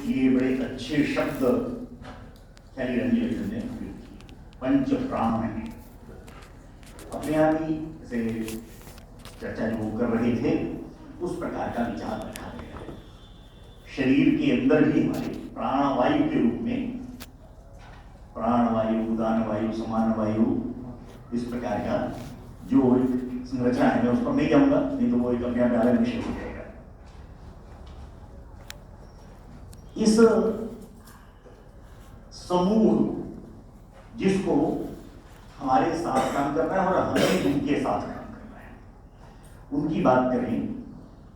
ये बड़े अच्छे शब्द ख्याली रंजन ने पंच प्राण है। अपने आप ही जैसे चर्चा जो कर रहे थे उस प्रकार का विचार रखा गया है। शरीर के अंदर भी हमारे प्राणवायु के रूप में प्राणवायु, उदान वायु, समान वायु, इस प्रकार का जो संरचना है, मैं उस पर नहीं जाऊंगा, नहीं तो वो एक अपने आप अलग विषय हो जाएगा। इस समूह जिसको हमारे साथ काम करना है और हमें उनके साथ काम करना है, उनकी बात करें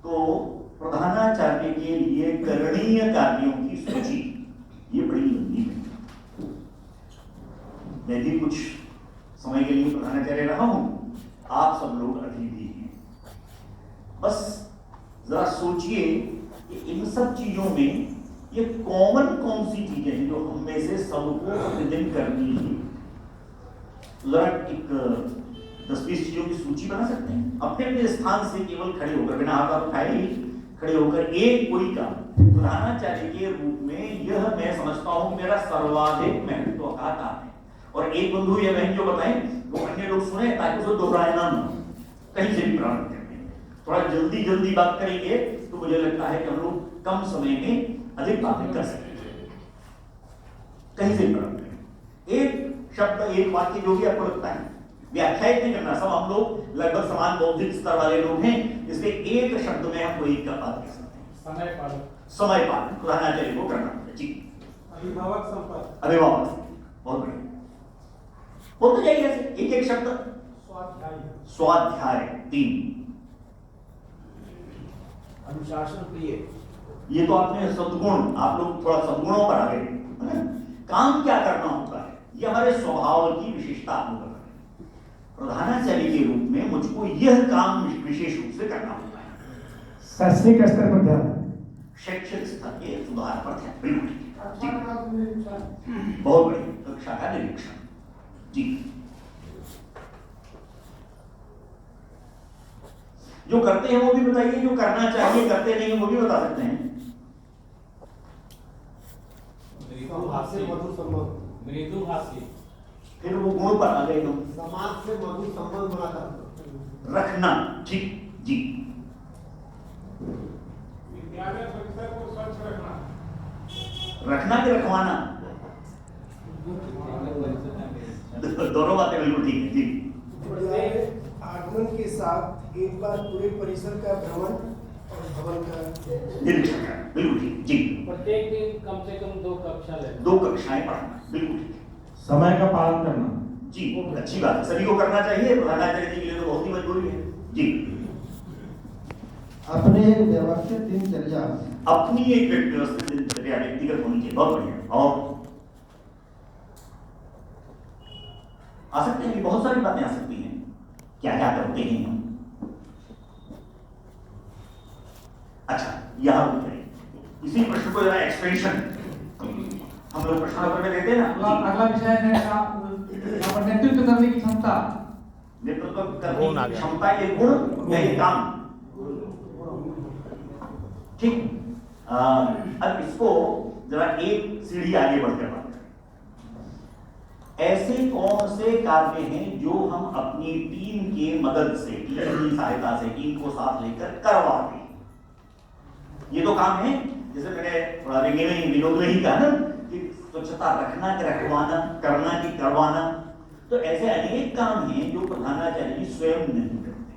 तो प्रधानाचार्य के लिए करणीय कार्यों की सूची ये बड़ी लंबी है। मैं भी कुछ समय के लिए प्रधानाचार्य रहा हूं, आप सब लोग अभी भी हैं। बस जरा सोचिए कि इन सब चीजों में ये कॉमन कौन सी चीजें हैं जो हम में से सबको प्रतिदिन करनी है। जरा एक 10-20 चीजों की सूची बना सकते हैं अपने अपने स्थान से, केवल खड़े होकर, बिना हाथ उठाए ही खड़े होकर एक कोई काम प्रधानाचार्य के रूप में यह मैं समझता हूं मेरा सर्वाधिक महत्व का काम है। और एक बंधु या बहन जो बताएं वो अन्य लोग सुने ताकि उसको दोहराना न हो, कहीं से भी प्रारंभ करते हैं। थोड़ा जल्दी जल्दी बात करेंगे तो मुझे लगता है कि हम लोग कम समय में अधिक बातें कर सकेंगे। कहीं से प्रारंभ करें, एक शब्द एक वाक्य जो भी आपको लगता है, व्याख्यायित नहीं करना। सब हम लोग लगभग समान बौद्धिक स्तर वाले लोग हैं, इसलिए एक शब्द में हम कोई का बात कर सकते हैं। समय पालन, समय पालन प्रधानाचार्य को करना है जी। अभिभावक संपर्क, अभिभावक, बहुत बढ़िया, बोलते जाइए ऐसे एक एक शब्द। स्वाध्याय, स्वाध्याय 3, अनुशासन प्रिय, ये तो आपने सद्गुण, आप लोग थोड़ा सद्गुणों पर आ गए है ना। काम क्या करना होता है ये हमारे स्वभाव की विशेषता आपको है। प्रधानाचार्य के रूप में मुझको यह काम विशेष रूप से करना होता है। शैक्षणिक स्तर पर ध्यान, शैक्षिक स्तर के सुधार पर ध्यान, बिल्कुल बहुत बढ़िया, कक्षा का निरीक्षण जी। जो करते हैं वो भी बताइए, जो करना चाहिए करते नहीं वो भी बता सकते हैं। मधुर संबंध, मृदुभाषी, फिर वो गुण पर आ गए लोग। समाज से मधुर संबंध बनाकर रखना, ठीक जी। विद्यालय परिसर को स्वच्छ रखना, रखना कि रखवाना, दोनों बातें बिल्कुल ठीक है जी। आगमन के साथ एक बार पूरे परिसर का भ्रमण और भवन का निरीक्षण करना, बिल्कुल ठीक जी। प्रत्येक दिन कम से कम 2 कक्षा लेना, 2 कक्षाएं पढ़ना, बिल्कुल ठीक समय का पालन करना जी। अच्छी बात है, सभी को करना चाहिए, प्रधानाचार्य जी के लिए तो बहुत ही मजबूरी है जी। अपने एक व्यवस्थित दिनचर्या, अपनी एक व्यवस्थित दिनचर्या व्यक्तिगत होनी चाहिए, बहुत बढ़िया। और आ सकते हैं, बहुत सारी बातें आ सकती हैं, क्या क्या करते हैं हम। अच्छा, यहां रुक गए, इसी प्रश्न को जरा एक्सटेंशन हम लोग प्रश्न पत्र में देते हैं ना। अगला विषय है नेतृत्व करने की क्षमता, नेतृत्व करने की क्षमता, ये गुण या ये काम, ठीक। अब इसको जरा एक सीढ़ी आगे बढ़कर बात करें। ऐसे कौन से कार्य हैं जो हम अपनी टीम के मदद से, टीम की सहायता से, टीम को साथ लेकर करवाते हैं। ये तो काम है, जैसे मैंने थोड़ा विनोद में ही कहा ना कि स्वच्छता रखना कि रखवाना, करना कि करवाना। तो ऐसे अनेक काम हैं जो प्रधानाचार्य जी स्वयं नहीं करते।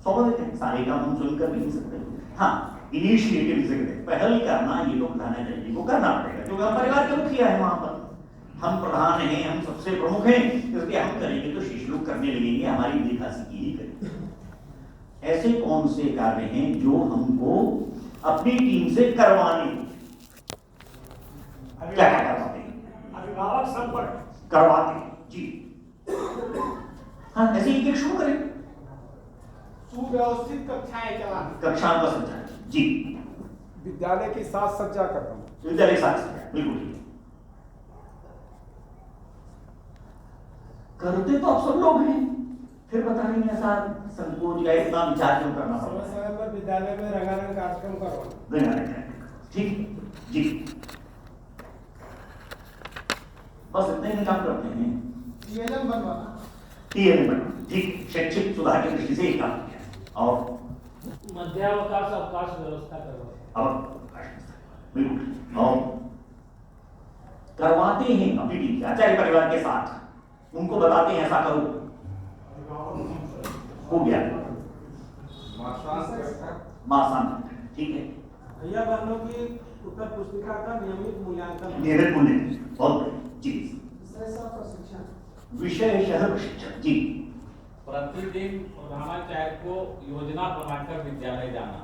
स्वाभाविक है, सारे काम हम स्वयं कर नहीं सकते। हाँ, इनिशिएटिव जिसे कहते हैं, पहल करना, ये तो प्रधानाचार्य जी को करना पड़ेगा, क्योंकि हम परिवार के मुखिया है, वहां पर हम प्रधान हैं, हम सबसे प्रमुख हैं, इसलिए हम करेंगे तो शिष्य लोग करने लगेंगे, हमारी देखा सीखी ही करेंगे। ऐसे कौन से कार्य हैं जो हमको अपनी टीम से करवाने, क्या क्या करवाते हैं? अभिभावक संपर्क करवाते हैं जी। हाँ, ऐसे एक एक शुरू करें। सुव्यवस्थित कक्षाएं चलाना, कक्षाओं का संचालन जी। विद्यालय की साज सज्जा करना, विद्यालय साथ सज्जा, बिल्कुल ठीक। करते तो आप सब लोग हैं, फिर बताएंगे ऐसा संकोच या इतना विचार क्यों करना पड़ता है। समय समय पर विद्यालय में रंगारंग कार्यक्रम करवाना, रंगारंग, ठीक। जी, बस इतने ही काम करते हैं। TLM बनवाना। TLM बनवाना, ठीक, शैक्षिक सुधार की दृष्टि से एक काम किया। और मध्यावकाश अवकाश व्यवस्था करवा। अब बिल्कुल, और करवाते हैं अपनी टीम के आचार्य परिवार के साथ, उनको बताते हैं ऐसा करो, हो गया मासान, ठीक है। भैया बहनों की उत्तर पुस्तिका का नियमित मूल्यांकन। नियमित मूल्य, बहुत जी। प्रशिक्षण। विषयशः प्रशिक्षण, जी। प्रतिदिन प्रधानाचार्य को योजना बनाकर विद्यालय जाना,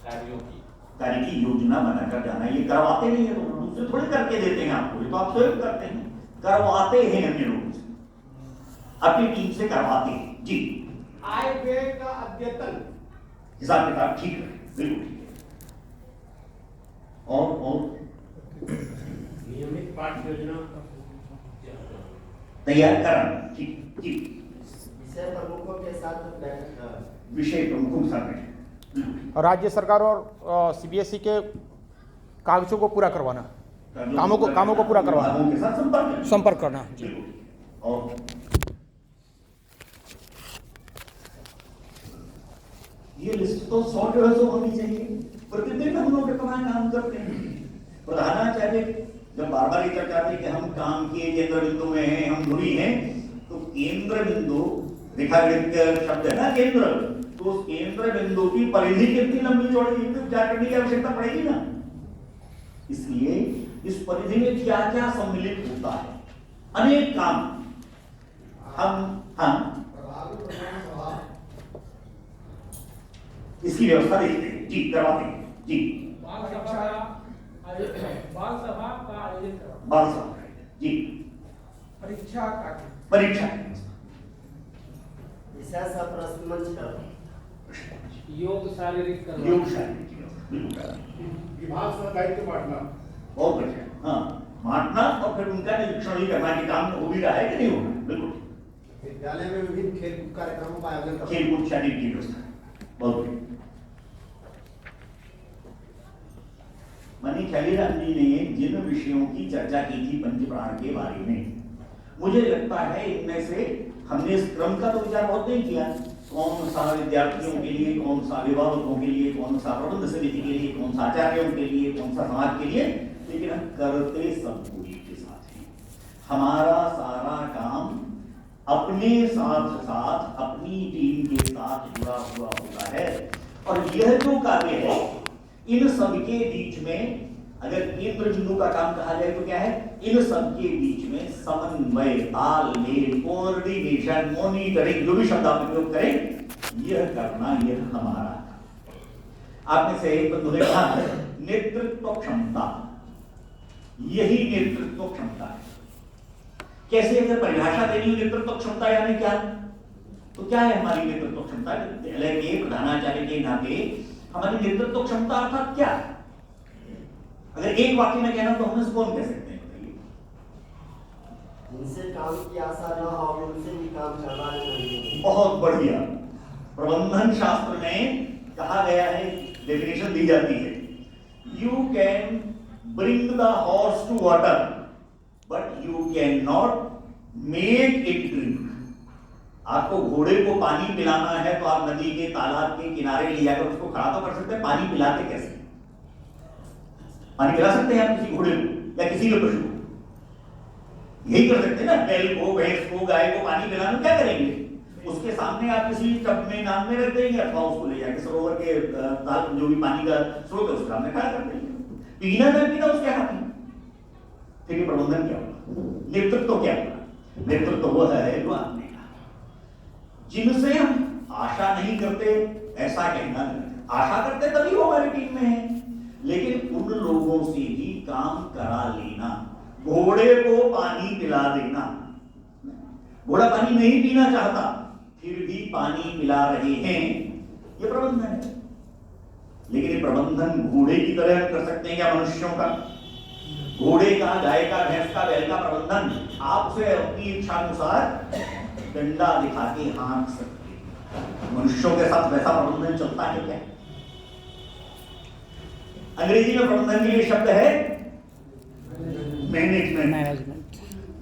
कार्यों की कार्य की योजना बनाकर जाना, ये करवाते नहीं है, तो दूसरे थोड़ी करके देते हैं आपको, ये तो आप स्वयं करते हैं, करवाते हैं अन्य लोगों से, अपनी टीम से करवाते हैं, जी। आय व्यय का अद्यतन। हिसाब किताब ठीक है, बिल्कुल ठीक है। और नियमित पाठ योजना तैयार कराना, ठीक, जी। विषय प्रमुखों के साथ बैठक। विषय प्रमुखों के साथ बैठक। राज्य सरकार और सीबीएसई के कागजों को पूरा करवाना, कामों को पूरा करवाना, विभागों के साथ संपर्क करना, जी। बिल्कुल। और ये लिस्ट तो 100-150 होनी चाहिए, प्रतिदिन हम लोग कितना काम करते हैं। प्रधानाचार्य जब बार बार ये चर्चा आती है कि हम काम के केंद्र बिंदु में हैं, हम धुरी हैं, तो केंद्र बिंदु रेखागणित शब्द है ना केंद्र, तो उस केंद्र बिंदु की परिधि कितनी लंबी चौड़ी विचार करने की आवश्यकता पड़ेगी ना। इसलिए इस परिधि में क्या क्या सम्मिलित होता है, अनेक काम हम इसकी व्यवस्था देखते हैं, जी, करवाते हैं, जी। बाल सभा का आयोजन बाल सभा, जी। परीक्षा का परीक्षा, विषय सा प्रश्न मंच का। योग शारीरिक करवा। योग शारीरिक, बिल्कुल, विभाग का दायित्व बांटना। बहुत बढ़िया, हाँ, बांटना और फिर उनका निरीक्षण ही करना कि काम हो भी रहा है कि नहीं हो रहा है, बिल्कुल। विद्यालय में विभिन्न खेलकूद कार्यक्रमों का आयोजन करना। खेलकूद शारीरिक की व्यवस्था, बहुत बढ़िया। मनी खैलीराम जी ने जिन विषयों की चर्चा की थी पंचप्राण के बारे में, मुझे लगता है इनमें से हमने इस क्रम का तो विचार बहुत नहीं किया, कौन सा विद्यार्थियों के लिए, कौन सा अभिभावकों के लिए, कौन सा प्रबंध समिति के लिए, कौन सा आचार्यों के लिए, कौन सा समाज के लिए, लेकिन हम करते सब पूरी के साथ हैं। हमारा सारा काम अपने साथ साथ अपनी टीम के साथ जुड़ा हुआ होता है, और यह जो कार्य है इन सबके बीच में, अगर केंद्र बिंदु का काम कहा जाए तो क्या है, इन सबके बीच में समन्वय, तालमेल, कोऑर्डिनेशन, मॉनिटरिंग, जो भी शब्द आप उपयोग करें, यह करना, यह हमारा काम। आपने से एक बंधु ने कहा नेतृत्व क्षमता, यही नेतृत्व क्षमता है। कैसे अगर परिभाषा देनी हो नेतृत्व क्षमता यानी क्या, तो क्या है हमारी नेतृत्व क्षमता? विद्यालय के प्रधानाचार्य के नाते हमारी नेतृत्व क्षमता अर्थात क्या? अगर एक वाक्य में कहना तो हम इसको कौन कह सकते हैं, बताइए? उनसे काम की आशा न हो, उनसे भी काम करवाने नहीं। बहुत बढ़िया। प्रबंधन शास्त्र में कहा गया है, डेफिनेशन दी जाती है, you can bring the horse to water but you can not make it drink. आपको घोड़े को पानी पिलाना है तो आप नदी के, तालाब के किनारे ले जाकर उसको खड़ा तो कर सकते हैं, पानी पिलाते कैसे? पानी पिला सकते हैं आप किसी घोड़े को या किसी के पशु को? यही कर सकते हैं ना, बैल को, भैंस को, गाय को पानी पिलाना, क्या करेंगे? उसके सामने आप किसी टब में नाम में रख देंगे अथवा उसको ले जाकर सरोवर के ताल जो भी पानी का स्रोत है उसके सामने खड़ा कर देंगे। पीना न पीना उसके हाथ में। फिर ये प्रबंधन क्या होगा? नेतृत्व क्या होगा? नेतृत्व वह है जो आपने कहा, जिनसे हम आशा नहीं करते, ऐसा कहना नहीं। आशा करते तभी वो हमारी टीम में है, लेकिन उन लोगों से भी काम करा लेना, घोड़े को पानी पिला देना। घोड़ा पानी नहीं पीना चाहता फिर भी पानी पिला रहे हैं, ये प्रबंधन है। लेकिन ये प्रबंधन घोड़े की तरह कर सकते हैं या मनुष्यों का? घोड़े का, गाय का, भैंस का, बैल का प्रबंधन आप उसे अपनी इच्छा अनुसार डंडा दिखा के हाँक सकते हैं। मनुष्यों के साथ वैसा प्रबंधन चलता है क्या? अंग्रेजी में प्रबंधन के लिए शब्द है मैनेजमेंट।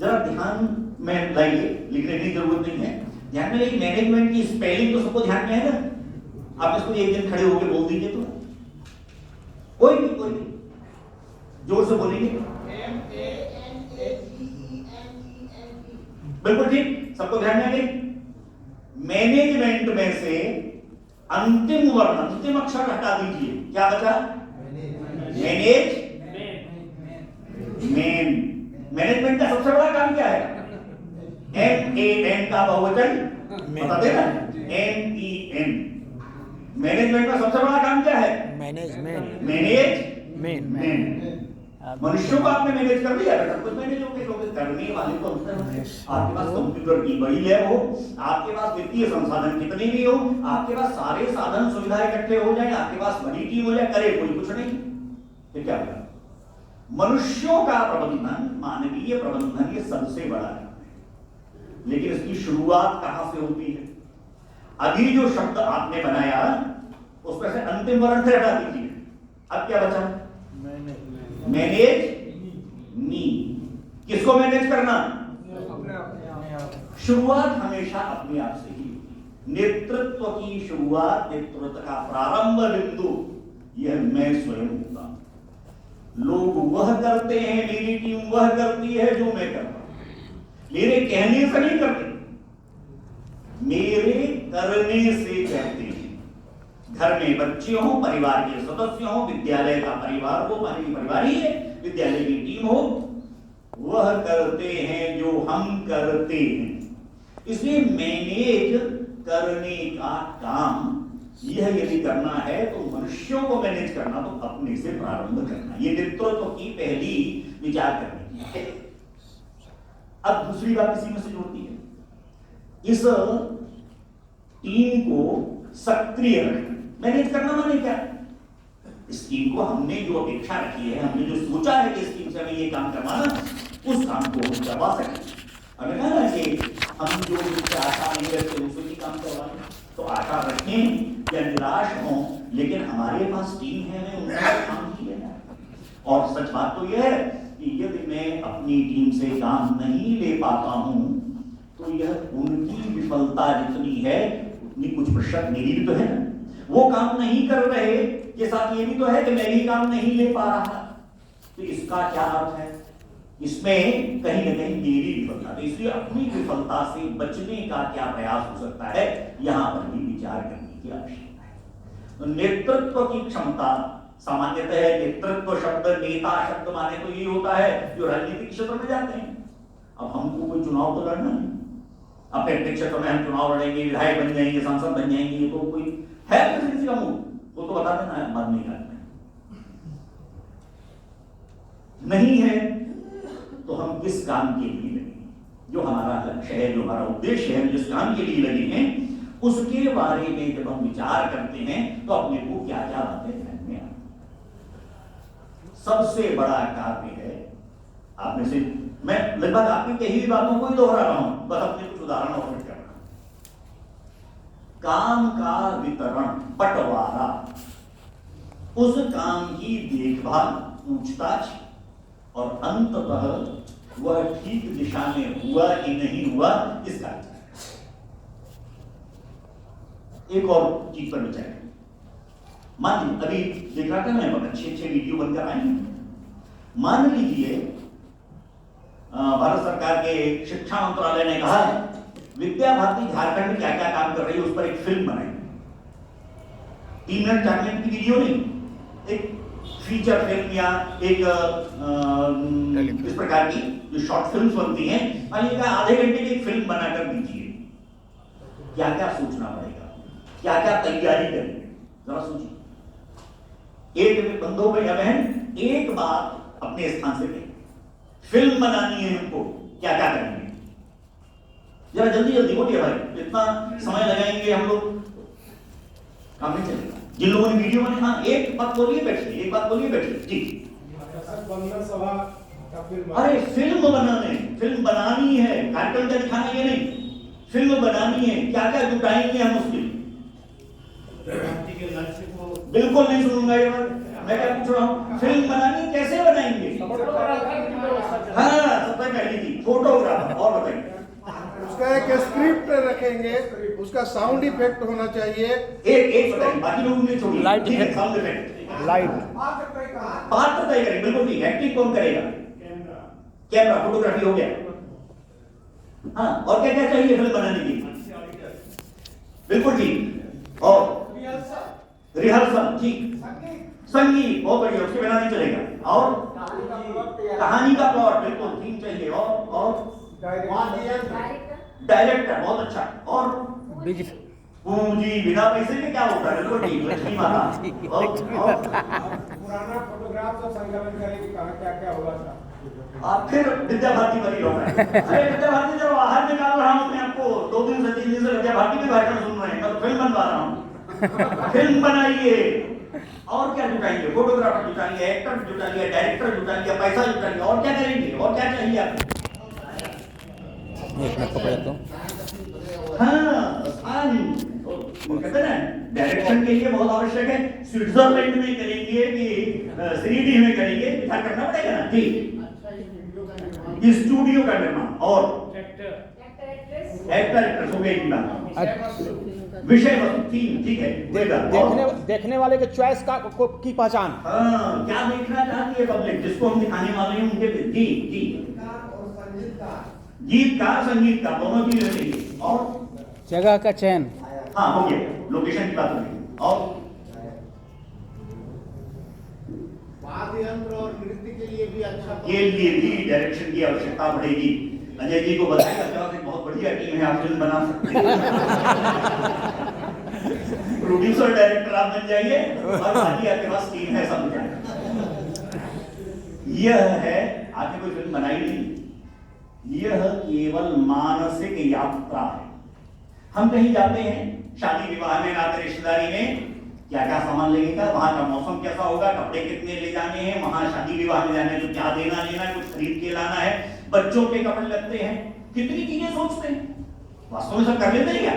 जरा ध्यान में लाइए, लिखने की जरूरत नहीं है, ध्यान में लाइए। मैनेजमेंट की स्पेलिंग तो सबको ध्यान में है ना? आप इसको एक दिन खड़े होकर बोल दीजिए तो कोई भी जोर से बोलेंगे। बिल्कुल ठीक, सबको ध्यान में आ गई। मैनेजमेंट में से अंतिम वर्ण, अंतिम अक्षर हटा दीजिए, क्या बचा? Manage main. मैनेजमेंट का सबसे बड़ा काम क्या है? MAN का बहुवचन बता देना, MEN। मैनेजमेंट का सबसे बड़ा काम क्या है? Manage main. मनुष्यों को आपने मैनेज कर दिया, सब कुछ मैनेज हो गए, क्योंकि करने वाले तो आपके पास कंप्यूटर की बड़ी लैब हो, आपके पास वित्तीय संसाधन कितने भी हो, आपके पास सारे साधन सुविधा इकट्ठे हो जाए, आपके पास बड़ी टीम हो जाए, करे कोई कुछ नहीं, फिर क्या होगा? मनुष्यों का प्रबंधन, मानवीय प्रबंधन, ये सबसे बड़ा है। लेकिन इसकी शुरुआत कहां से होती है? अभी जो शब्द आपने बनाया उसमें से अंतिम वर्ण से हटा दीजिए, अब क्या बचा? मैनेज मी। किसको मैनेज करना? शुरुआत हमेशा अपने आप से ही होती। नेतृत्व की शुरुआत, नेतृत्व का प्रारंभ बिंदु यह मैं स्वयं होता हूं। लोग वह करते हैं, मेरी टीम वह करती है जो मैं करता हूं। मेरे कहने से नहीं करते, मेरे करने से कहते हैं। घर में बच्चे हो, परिवार के सदस्य हो, विद्यालय का परिवार हो, परिवार ही है, विद्यालय की टीम हो, वह करते हैं जो हम करते हैं। इसलिए मैनेज करने का काम यह यदि करना है तो मनुष्यों को मैनेज करना तो अपने से प्रारंभ करना, ये नेतृत्व की पहली विचार करने की है। अब दूसरी बात इसी में से जोड़ती है, इस टीम को सक्रिय रखना। मैनेज करना माने क्या? इस टीम को हमने जो अपेक्षा रखी है, हमने जो सोचा है कि इस टीम से हमें ये काम करवाना, उस काम को हम करवा सकें। हमें कहा ना कि हम जो आशा नहीं रखते उससे भी काम करवाएं, तो आशा रखें या निराश हों, लेकिन हमारे पास टीम है, हमें उनका काम ही लेना है। और सच बात तो यह है कि यदि मैं अपनी टीम से काम नहीं ले पाता हूं तो यह उनकी विफलता जितनी है उतनी कुछ प्रतिशत मेरी भी तो है ना। वो काम नहीं कर रहे के साथ ये भी तो है कि मैं भी काम नहीं ले पा रहा, तो इसका क्या अर्थ है? इसमें कहीं ना कहीं मेरी विफलता। तो इसलिए अपनी विफलता से बचने का क्या प्रयास हो सकता है, यहां पर भी विचार करने की आवश्यकता है। तो नेतृत्व की क्षमता, सामान्यतः नेतृत्व शब्द, नेता शब्द माने तो ये होता है जो राजनीतिक क्षेत्र में जाते हैं। अब हमको कोई चुनाव तो लड़ना नहीं, अपने अपने क्षेत्र में हम चुनाव लड़ेंगे, विधायक बन जाएंगे, सांसद बन जाएंगे, ये तो कोई है किसी का मुंह, वो तो बता देना है, मत नहीं करना नहीं है तो हम किस काम के लिए लगे, जो हमारा लक्ष्य है, जो हमारा उद्देश्य है, जिस काम के लिए लगे हैं, उसके बारे में जब हम विचार करते हैं तो अपने को क्या क्या बातें ध्यान में आती। सबसे बड़ा कार्य है, आप में से मैं लगभग आपकी कही हुई बातों को ही दोहरा रहा हूं, बस अपने कुछ उदाहरण और फिट करना। काम का वितरण, बंटवारा, उस काम की देखभाल, पूछताछ और अंततः वह ठीक दिशा में हुआ कि नहीं हुआ, इसका एक और चीज पर विचार करें। मान लीजिए अभी देख रहा था मैं, अच्छे अच्छे वीडियो बनकर आए हैं। मान लीजिए भारत सरकार के शिक्षा मंत्रालय ने कहा है विद्या भारती झारखंड में क्या क्या काम कर रही है उस पर एक फिल्म बनाई। 3 मिनट 4 मिनट की वीडियो नहीं, एक फीचर फिल्म या एक इस प्रकार की जो शॉर्ट फिल्म्स बनती हैं, मानिए आधे घंटे की एक फिल्म बनाकर दीजिए। क्या क्या सोचना पड़ेगा, क्या क्या तैयारी करेंगे, जरा सोचिए। एक बंधु भैया बहन, एक बात अपने स्थान से कहें, फिल्म बनानी है हमको, क्या क्या करेंगे, जरा जल्दी जल्दी बोलिए भाई, इतना समय लगाएंगे हम लोग, काम नहीं चलेगा। जिन लोगों ने वीडियो बने, हाँ एक बात बोलिए बैठिए, एक बात बोलिए बैठिए जी। अरे फिल्म बनाने, फिल्म बनानी है, कार्यक्रम का दिखाना ये नहीं, फिल्म बनानी है, क्या क्या जुटाएंगे हम उसके लिए। बिल्कुल नहीं सुनूंगा ये बात, मैं क्या पूछ रहा हूँ, फिल्म बनानी कैसे बनाएंगे? हाँ, सबसे पहली थी फोटोग्राफर। और बताइए, उसका एक स्क्रिप्ट रखेंगे, उसका साउंड इफेक्ट होना चाहिए। एक बताइए, बाकी लोग मुझे छोड़िए। लाइट ठीक है, इफेक्ट। साउंड इफेक्ट, लाइट, पात्र तय करेंगे, बिल्कुल ठीक। एक्टिंग कौन करेगा? कैमरा, फोटोग्राफी हो गया। हाँ, और क्या क्या चाहिए फिल्म बनाने के लिए? बिल्कुल ठीक। और रिहर्सल, ठीक। संगीत, बहुत बढ़िया, उसके बिना नहीं चलेगा। और कहानी का प्लॉट, बिल्कुल थीम चाहिए। और डायरेक्टर, बहुत अच्छा। और पूंजी, बिना पैसे के क्या होता है? बिल्कुल ठीक, लक्ष्मी माता। और पुराना फोटोग्राफ सब संकलन करेंगे, कहाँ क्या क्या हुआ था। आप फिर विद्या भारती बनी रहो। अरे विद्या भारती जब बाहर निकाल रहा हूँ अपने आपको, 2 दिन से 3 दिन से विद्या भारती के भाषण सुन रहे हैं, मैं तो फिल्म बनवा रहा हूँ। फिल्म बनाइए, और क्या जुटाएंगे? फोटोग्राफर जुटाएंगे, एक्टर जुटाएंगे, डायरेक्टर जुटाएंगे, पैसा जुटाएंगे, और क्या करेंगे? और क्या चाहिए आपको? हाँ, कहते हैं ना, डायरेक्शन के लिए बहुत आवश्यक है। स्विट्जरलैंड में करेंगे कि श्रीडी में करेंगे, विचार करना पड़ेगा ना। ठीक, स्टूडियो का निर्माण और एक्टर एक्ट्रेस हो गई की बात। विषय वस्तु, ठीक है। देखने वाले के चॉइस की पहचान। हाँ, क्या देखना चाहती है पब्लिक, जिसको हम दिखाने वाले हैं उनके जी जी गीतकार, संगीतकार, दोनों चीजें चाहिए। और जगह का चयन। हाँ, हो गया, लोकेशन की बात हो गई। और वाद्य यंत्र और नृत्य के लिए भी अच्छा, के लिए भी डायरेक्शन की आवश्यकता पड़ेगी। अजय जी को बताइए, एक बहुत बढ़िया टीम है, आप फिल्म बना सकते हैं। प्रोड्यूसर डायरेक्टर आप बन जाइए, और बाकी आपके पास टीम है, सब जाएगा। यह है, आपने कोई फिल्म बनाई नहीं, यह केवल मानसिक यात्रा है। हम कहीं जाते हैं, शादी विवाह में, नाते रिश्तेदारी में, क्या क्या सामान लगेगा, वहां का मौसम कैसा होगा, कपड़े कितने ले जाने हैं, वहां शादी विवाह में जाने तो क्या देना लेना है, कुछ खरीद के लाना है, बच्चों के कपड़े लगते हैं, कितनी चीजें सोचते हैं। वास्तव में सब कर लेते हैं क्या?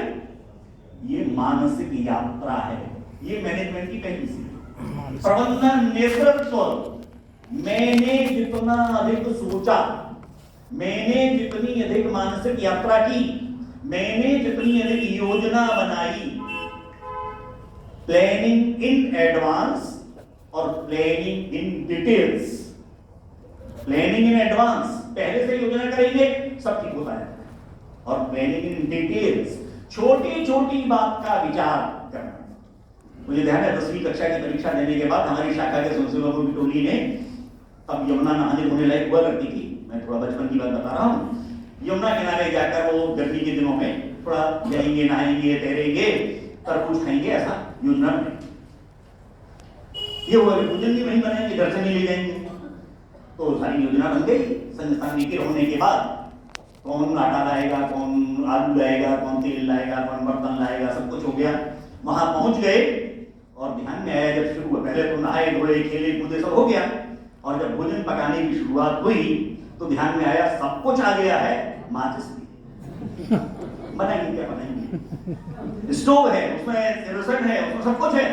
ये मानसिक यात्रा है। ये मैनेजमेंट की पहली सीढ़ी। प्रबंधन, नेतृत्व। मैंने जितना अधिक सोचा, मैंने जितनी अधिक मानसिक यात्रा की, मैंने जितनी अधिक योजना बनाई, प्लानिंग इन एडवांस और planning in details. Planning in advance, पहले से योजना करेंगे, सब ठीक होता है। और प्लानिंग इन डिटेल्स, छोटी छोटी बात का विचार करना। मुझे ध्यान है 10वीं कक्षा की परीक्षा देने के बाद हमारी शाखा के स्वयंसेवकों की टोली ने, तब यमुना नहाने होने लायक हुआ करती थी, मैं थोड़ा बचपन की बात बता रहा हूँ, यमुना किनारे जाकर वो गर्मी के दिनों में थोड़ा जाएंगे, नहाएंगे, तैरेंगे, तरबूज खाएंगे, ऐसा योजना बनाई। ये वो भोजन भी वहीं बनाएंगे, घर से नहीं ले जाएंगे। तो सारी योजना बन गई। संस्थान नीति होने के बाद कौन आटा लाएगा, कौन आलू लाएगा, कौन तेल लाएगा, कौन बर्तन लाएगा, सब कुछ हो गया। वहां पहुंच गए और ध्यान में आया, जब शुरू हुआ, पहले तो नहाए धोए, खेले कूदे, सब हो गया। और जब भोजन पकाने की शुरुआत हुई तो ध्यान में आया, सब कुछ आ गया है, माचिस नहीं। बनाएंगे क्या बनाएंगे? स्टोव है, उसमें केरोसिन है, उसमें सब कुछ है,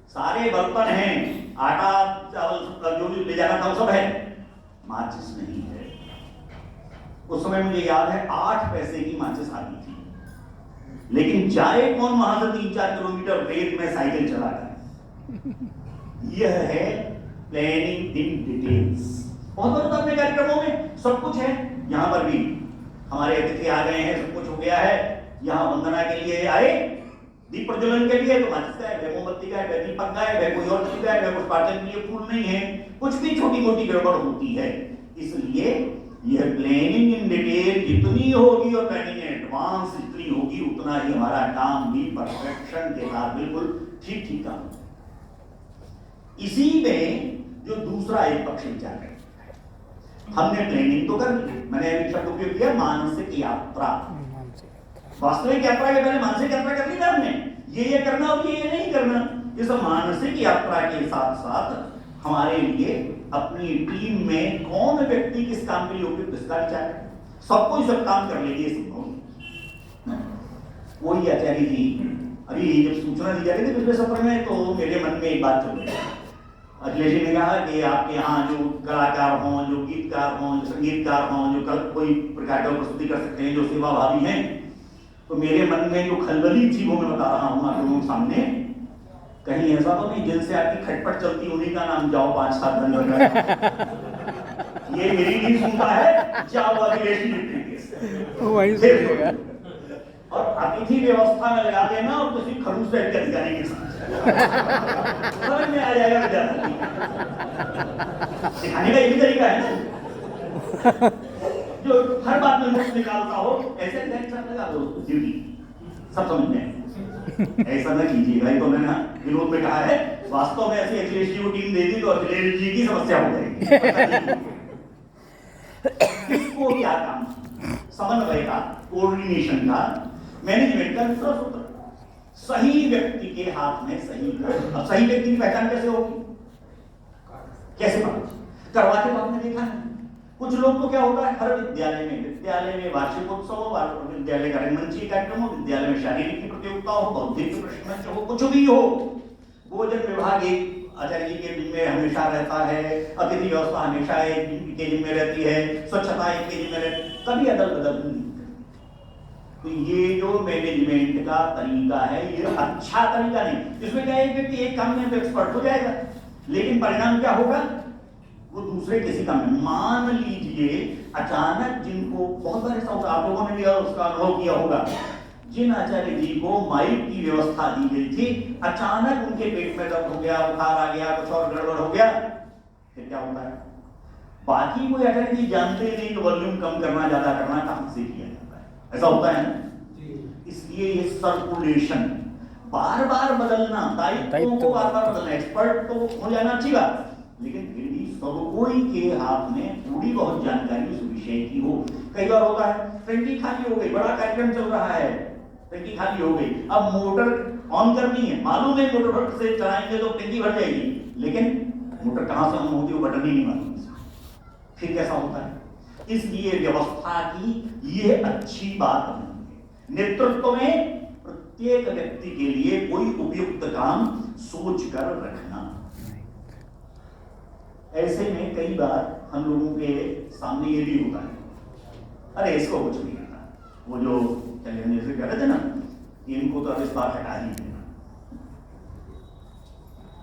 सारे बर्तन हैं, आटा चावल जो भी ले जाना था वो सब है, माचिस नहीं है। उस समय मुझे याद है 8 पैसे की माचिस आती थी, लेकिन जाए कौन वहां से 3-4 किलोमीटर रेत में साइकिल चलाकर। यह है प्लानिंग इन डिटेल्स। बहुत बार अपने कार्यक्रमों में सब कुछ है। यहाँ पर भी हमारे अतिथि आ गए हैं, सब कुछ हो गया है। यहाँ वंदना के लिए आए, दीप प्रज्वलन के लिए तो माचिस का है, मोमबत्ती का है, दीपक का है, कोई और चीज का है, कुछ पाचन के लिए फूल नहीं है, कुछ भी छोटी मोटी गड़बड़ होती है। इसलिए यह प्लानिंग इन डिटेल जितनी होगी और प्लानिंग इन एडवांस जितनी होगी, उतना ही हमारा काम भी परफेक्शन के साथ बिल्कुल ठीक ठीक काम। इसी में जो दूसरा एक पक्ष विचार है, हमने प्लानिंग तो कर ली, मैंने अभी शब्द उपयोग किया मानसिक यात्रा। वास्तविक यात्रा के पहले मानसिक यात्रा कर ली ना हमने, ये करना और ये नहीं करना। इस मानसिक यात्रा के साथ साथ हमारे लिए अपनी टीम में कौन व्यक्ति किस काम के लिए उपयुक्त, इसका विचार है। सबको सब काम कर लेंगे संभव। कोई आचार्य जी अभी जब सूचना दी जा रही थी पिछले सत्र में, तो मेरे मन में एक बात चल रही है। अखिलेश जी ने कहा कि आपके यहाँ जो कलाकार हों, जो गीतकार हों, जो संगीतकार हों, जो कोई प्रकार का प्रस्तुति कर सकते हैं, जो सेवाभावी हैं, तो मेरे मन में जो खलबली थी वो मैं बता रहा हूँ आप लोगों के सामने। कहीं ऐसा तो नहीं जिनसे आपकी खटपट चलती उन्हीं का नाम जाओ 5-7 दिन लग गया। ये मेरी नहीं सुनता है, जाओ अखिलेश जी वहीं से और अतिथि व्यवस्था में लगा देना और किसी खड़ूस से अधिकारी के साथ समझ में आ जाएगा विद्यार्थी। सिखाने का यही तरीका है ना, जो हर बात में मुफ्त निकालता हो ऐसे लगा दो ड्यूटी, सब समझ में। ऐसा ना कीजिएगा, तो मैंने विरोध में कहा है, वास्तव में ऐसी अखिलेश जी को टीम दे दी तो अखिलेश जी की समस्या हो गई। किसको क्या काम, समन्वय का, कोऑर्डिनेशन का, मैनेजमेंट का दूसरा सूत्र, सही व्यक्ति के हाथ में सही काम। अब सही व्यक्ति की पहचान कैसे होगी, कैसे पता करवा के तो आपने देखा है। कुछ लोग तो क्या होता है, हर विद्यालय में वार्षिकोत्सव हो, विद्यालय का रंगमंची कार्यक्रम हो, विद्यालय में शारीरिक की प्रतियोगिता हो, बौद्धिक प्रश्न हो, कुछ भी हो, भोजन विभाग एक आचार्य जी के जिम्मे हमेशा रहता है, अतिथि व्यवस्था हमेशा एक के जिम्मे रहती है, स्वच्छता एक के जिम्मे रहती है, कभी अदल बदल नहीं। तो ये जो मैनेजमेंट का तरीका है ये अच्छा तरीका नहीं। इसमें क्या एक व्यक्ति एक काम में तो एक्सपर्ट हो जाएगा, लेकिन परिणाम क्या होगा, वो दूसरे किसी काम में। मान लीजिए अचानक जिनको, बहुत बार ऐसा होगा, आप लोगों ने भी उसका अनुभव किया होगा, जिन आचार्य जी को माइक की व्यवस्था दी गई थी, अचानक उनके पेट में दर्द हो गया, बुखार आ गया, कुछ और गड़बड़ हो गया, फिर क्या होता है, बाकी कोई आचार्य जी जानते नहीं कि वॉल्यूम कम करना ज्यादा करना कहां से किया जाता है, ऐसा होता है ना। इसलिए ये सर्कुलेशन बार बार बदलना, दायित्वों को बार बार बदलना, एक्सपर्ट तो हो जाना अच्छी बात, लेकिन फिर भी सब कोई के हाथ में थोड़ी बहुत जानकारी उस विषय की हो। कई बार होता है टंकी खाली हो गई, बड़ा कार्यक्रम चल रहा है, टंकी खाली हो गई, अब मोटर ऑन करनी है, मालूम है मोटर से चलाएंगे तो टंकी भर जाएगी, लेकिन मोटर कहां से ऑन होती है वो बटन ही नहीं मालूम, फिर कैसा होता है। इसलिए व्यवस्था की ये अच्छी बात नहीं है। नेतृत्व में प्रत्येक व्यक्ति के लिए कोई उपयुक्त काम सोच कर रखना। ऐसे में कई बार हम लोगों के सामने ये भी होता है, अरे इसको कुछ नहीं करना, वो जो जैसे कह रहे थे ना, इनको तो अब इस बार हटा ही देना।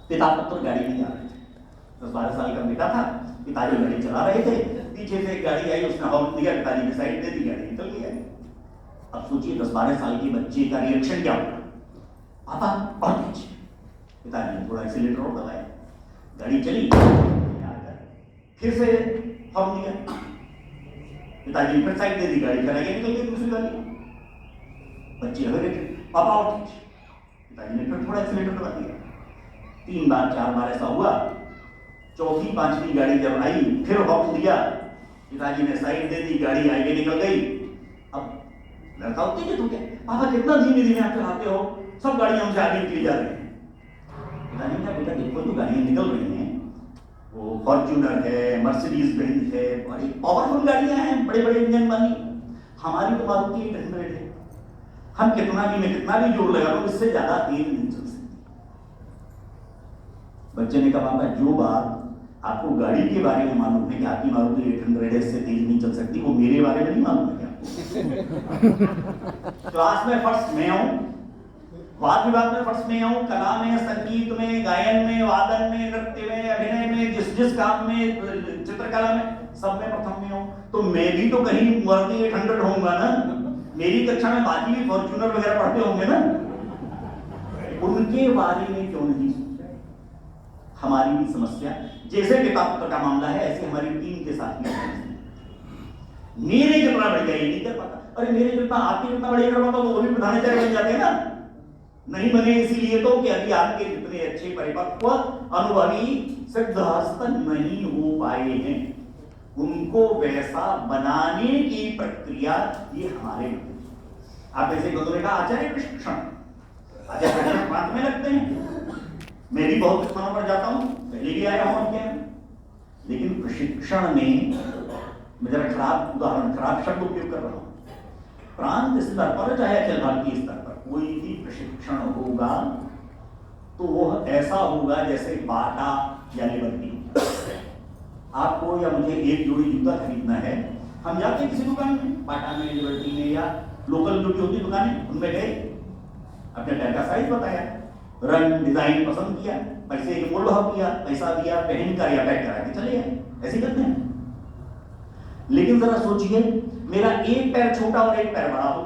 पिता पुत्र गाड़ी में जा रहे थे, 10-12 साल का बेटा था, पिताजी गाड़ी चला रहे थे, पीछे से एक गाड़ी आई, उसने हॉर्न दिया, पिताजी ने साइड दे दी, गाड़ी निकल गई। अब सोचिए 10-12 साल के बच्चे का रिएक्शन क्या होगा, पापा और पीछे, पिताजी ने थोड़ा एक्सीलेटर और दबाया, गाड़ी चली, फिर से हॉर्न दिया, पिताजी ने फिर साइड दे दी, गाड़ी चला गई, निकल गई दूसरी गाड़ी, बच्चे लगे रहे, पापा और पीछे, पिताजी ने फिर थोड़ा एक्सीलेटर दबा दिया। 3 बार 4 बार ऐसा हुआ, चौथी 5वीं गाड़ी जब आई, फिर हॉर्न दिया, पिताजी ने साइड दे दी, गाड़ी आगे निकल गई। अब लड़का उत्तेजित हो गया, पापा कितना धीमे धीमे आप चलाते हो, सब गाड़ियां हमसे आगे निकली जा रही हैं। पिताजी ने कहा बेटा देखो जो गाड़ियां निकल रही हैं वो फॉर्च्यूनर है, मर्सिडीज बेंज है, बड़ी पावरफुल गाड़ियां हैं, बड़े बड़े इंजन वाली, हमारी तो मारुति 800 है, हम कितना भी जोर लगा लो इससे ज्यादा तेज नहीं चल सकती। बच्चे ने कहा पापा जो बात आपको गाड़ी के बारे में मालूम है कि आपकी मारुति 800 से तेज नहीं चल सकती, वो मेरे बारे में नहीं मालूम है क्या? क्लास में फर्स्ट मैं हूं, वाद विवाद में फर्स्ट मैं हूं, कला में, संगीत में, गायन में, वादन में, नृत्य में, अभिनय में, जिस काम में, चित्रकला में, सब में प्रथम में हूं, तो मैं भी तो कहीं मारुति 800 होऊंगा ना। मेरी कक्षा में बाकी भी फॉर्च्यूनर वगैरह पढ़ते होंगे ना, उनके बारे में क्यों नहीं सोचा? हमारी भी समस्या जैसे पिता पुत्र का मामला है, ऐसे हमारी टीम के साथ में मेरे जितना बढ़ गया ये नहीं कर पाता, अरे मेरे जितना आपके जितना बढ़िया कर पाता तो वो भी प्रधानाचार्य बन जाते हैं ना। नहीं बने इसीलिए तो कि अभी आपके जितने अच्छे परिपक्व अनुभवी सिद्धहस्त नहीं हो पाए हैं, उनको वैसा बनाने की प्रक्रिया ये हमारे में। आप ऐसे ने कहा आचार्य प्रशिक्षण, आचार्य प्रशिक्षण प्रांत में लगते हैं, मैं भी बहुत स्थानों पर जाता हूं, पहले भी आया हूं क्या, लेकिन प्रशिक्षण में मैं जरा खराब शब्द उपयोग कर रहा हूं। प्रांत स्तर पर चाहे अखिल भारतीय स्तर पर कोई भी प्रशिक्षण होगा तो वह ऐसा होगा जैसे बाटा या लिबर्टी, आपको या मुझे एक जोड़ी जूता खरीदना है, हम जाते हैं किसी दुकान में, बाटा में, लिबर्टी में, या लोकल जो भी होती दुकानें, उनमें गए, अपने पैर का साइज बताया, रंग डिजाइन पसंद किया, पैसे के मोल भाव किया, पैसा दिया, पहन कर या पैक करा के चले गए, ऐसे करते हैं। लेकिन जरा सोचिए, मेरा एक पैर छोटा और एक पैर बड़ा हो,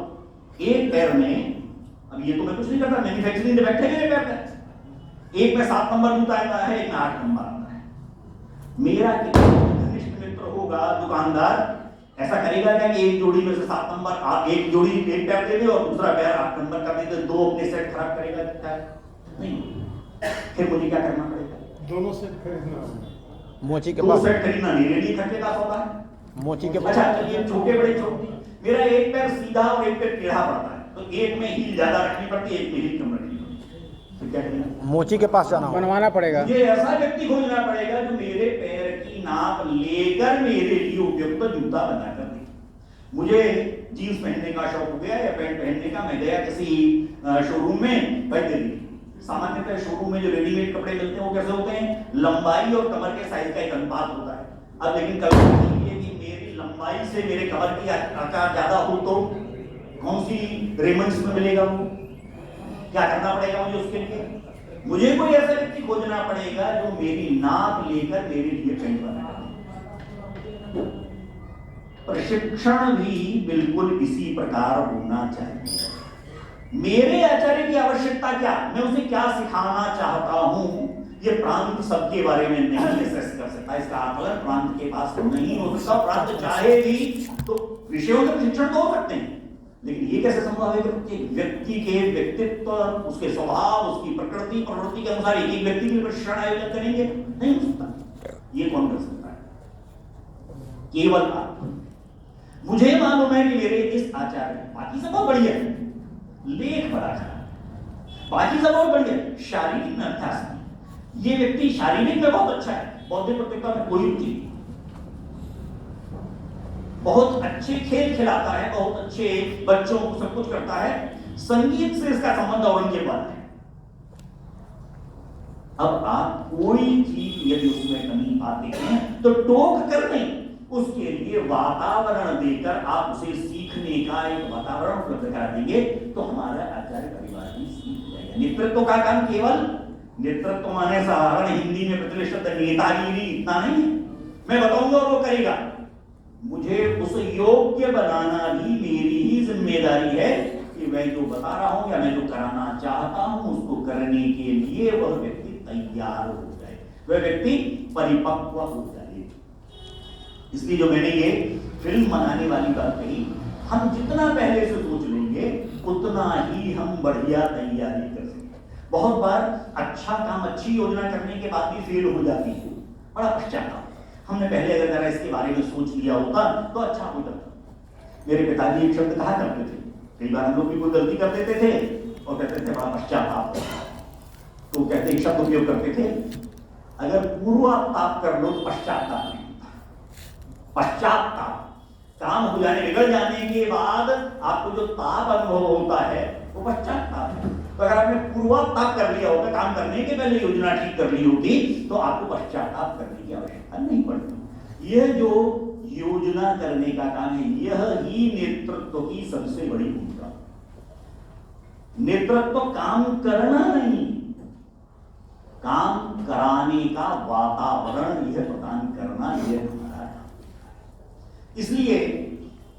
एक पैर में, अब ये तो मैं कुछ नहीं करता, मैन्युफैक्चरिंग डिफेक्ट है मेरे पैर का, एक में 7 नंबर जूता आता है, एक में 8 नंबर आता है। मेरा कितना घनिष्ठ मित्र होगा दुकानदार, ऐसा करेगा क्या कि एक जोड़ी में से 7 नंबर, एक जोड़ी एक पैर दे दे और दूसरा पैर 8 नंबर कर दे, तो 2 अपने सेट खराब करेगा नहीं। फिर मुझे क्या करना पड़ेगा? दोनों सेट खरीदना होगा। मोची के 2 पास, सेट खरीदना मेरे लिए खर्चे का सौदा है। मोची के पास। अच्छा चलिए, छोटे बड़े छोटे, मेरा एक पैर सीधा और एक पैर टेढ़ा पड़ता है, तो एक में हील ज्यादा रखनी पड़ती है, एक में हील कम रखनी पड़ती है, तो क्या करेंगे? मोची के पास जाना होगा, बनवाना पड़ेगा। मुझे ऐसा व्यक्ति खोजना पड़ेगा जो मेरे पैर की नाप लेकर मेरे लिए उपयुक्त जूता बना कर दे। मुझे जीन्स पहनने का शौक हो गया या पैंट पहनने का, मैं गया किसी शोरूम में, भाई दे दी। सामान्यतः शोरूम में जो रेडीमेड कपड़े मिलते हैं वो कैसे होते हैं? लंबाई और कमर के साइज का एक अनुपात होता है। अब लेकिन कभी ये कि मेरी लंबाई से मेरे कमर की आकार ज्यादा हो तो कौन सी रेमंड्स में मिलेगा वो? क्या करना पड़ेगा मुझे उसके लिए? मुझे कोई ऐसा व्यक्ति खोजना पड़ेगा जो मेरी नाप लेकर मेरे लिए पैंट बनाए। प्रशिक्षण भी बिल्कुल इसी प्रकार होना चाहिए। मेरे आचार्य की आवश्यकता क्या, मैं उसे क्या सिखाना चाहता हूं, ये प्रांत सबके बारे में नहीं असेस कर सकता, इसका आकलन प्रांत के पास नहीं हो सकता। प्रांत चाहे भी तो विषयों के प्रशिक्षण तो हो सकते हैं, लेकिन ये कैसे संभव है कि व्यक्ति के व्यक्तित्व, उसके स्वभाव, उसकी प्रकृति प्रवृत्ति के अनुसार एक व्यक्ति के प्रशिक्षण आयोजन करेंगे? नहीं हो सकता। ये कौन कर सकता है? केवल आप। मुझे मालूम है कि मेरे इस आचार्य, बाकी सब बहुत बढ़िया है, लेख बड़ा खराब, बाकी सब बहुत बढ़िया, शारीरिक में अभ्यास नहीं। ये व्यक्ति शारीरिक में बहुत अच्छा है, बौद्धिक प्रतिभा में कोई रुचि नहीं, बहुत अच्छे खेल खिलाता है, बहुत अच्छे बच्चों को सब कुछ करता है, संगीत से इसका संबंध औरंगजेब है। अब आप कोई चीज यदि उसमें कमी पाते हैं तो टोक कर नहीं, उसके लिए वातावरण देकर आप उसे सीखने का एक वातावरण उपलब्ध करा देंगे तो हमारा आचार्य परिवार भी सीख जाएगा। नेतृत्व का काम केवल, नेतृत्व माने साधारण हिंदी में प्रचलित शब्द नेतागिरी इतना नहीं है, मैं बताऊंगा और वो करेगा। मुझे उस योग्य बनाना भी मेरी ही जिम्मेदारी है कि मैं जो बता रहा हूं या मैं जो कराना चाहता हूं उसको करने के लिए वह व्यक्ति तैयार हो जाए, वह व्यक्ति परिपक्व हो जाए। इसलिए जो मैंने ये फिल्म बनाने वाली बात कही, हम जितना पहले से सोच लेंगे उतना ही हम बढ़िया तैयारी कर सकते। बहुत बार अच्छा काम, अच्छी योजना करने के बाद भी फेल हो जाती है, बड़ा पश्चाताप। हमने पहले अगर जरा इसके बारे में सोच लिया होता तो अच्छा होता। मेरे पिताजी एक शब्द कहा करते थे, कई बार हम लोग भी कोई गलती कर देते थे और कहते थे बड़ा पश्चाताप, तो कहते एक शब्द उपयोग करते थे, अगर पूर्वाताप कर लो तो पश्चाताप नहीं। पश्चाताप, काम हो जाने, बिगड़ जाने के बाद आपको जो ताप अनुभव होता है वो पश्चाताप है। तो अगर आपने पूर्वाताप कर लिया होता, काम करने के पहले योजना ठीक कर ली होती तो आपको पश्चाताप करने की आवश्यकता नहीं पड़ती। यह जो योजना करने का काम है, यह ही नेतृत्व की सबसे बड़ी भूमिका। नेतृत्व काम करना नहीं, काम कराने का वातावरण यह प्रदान करना, यह हमारा काम। इसलिए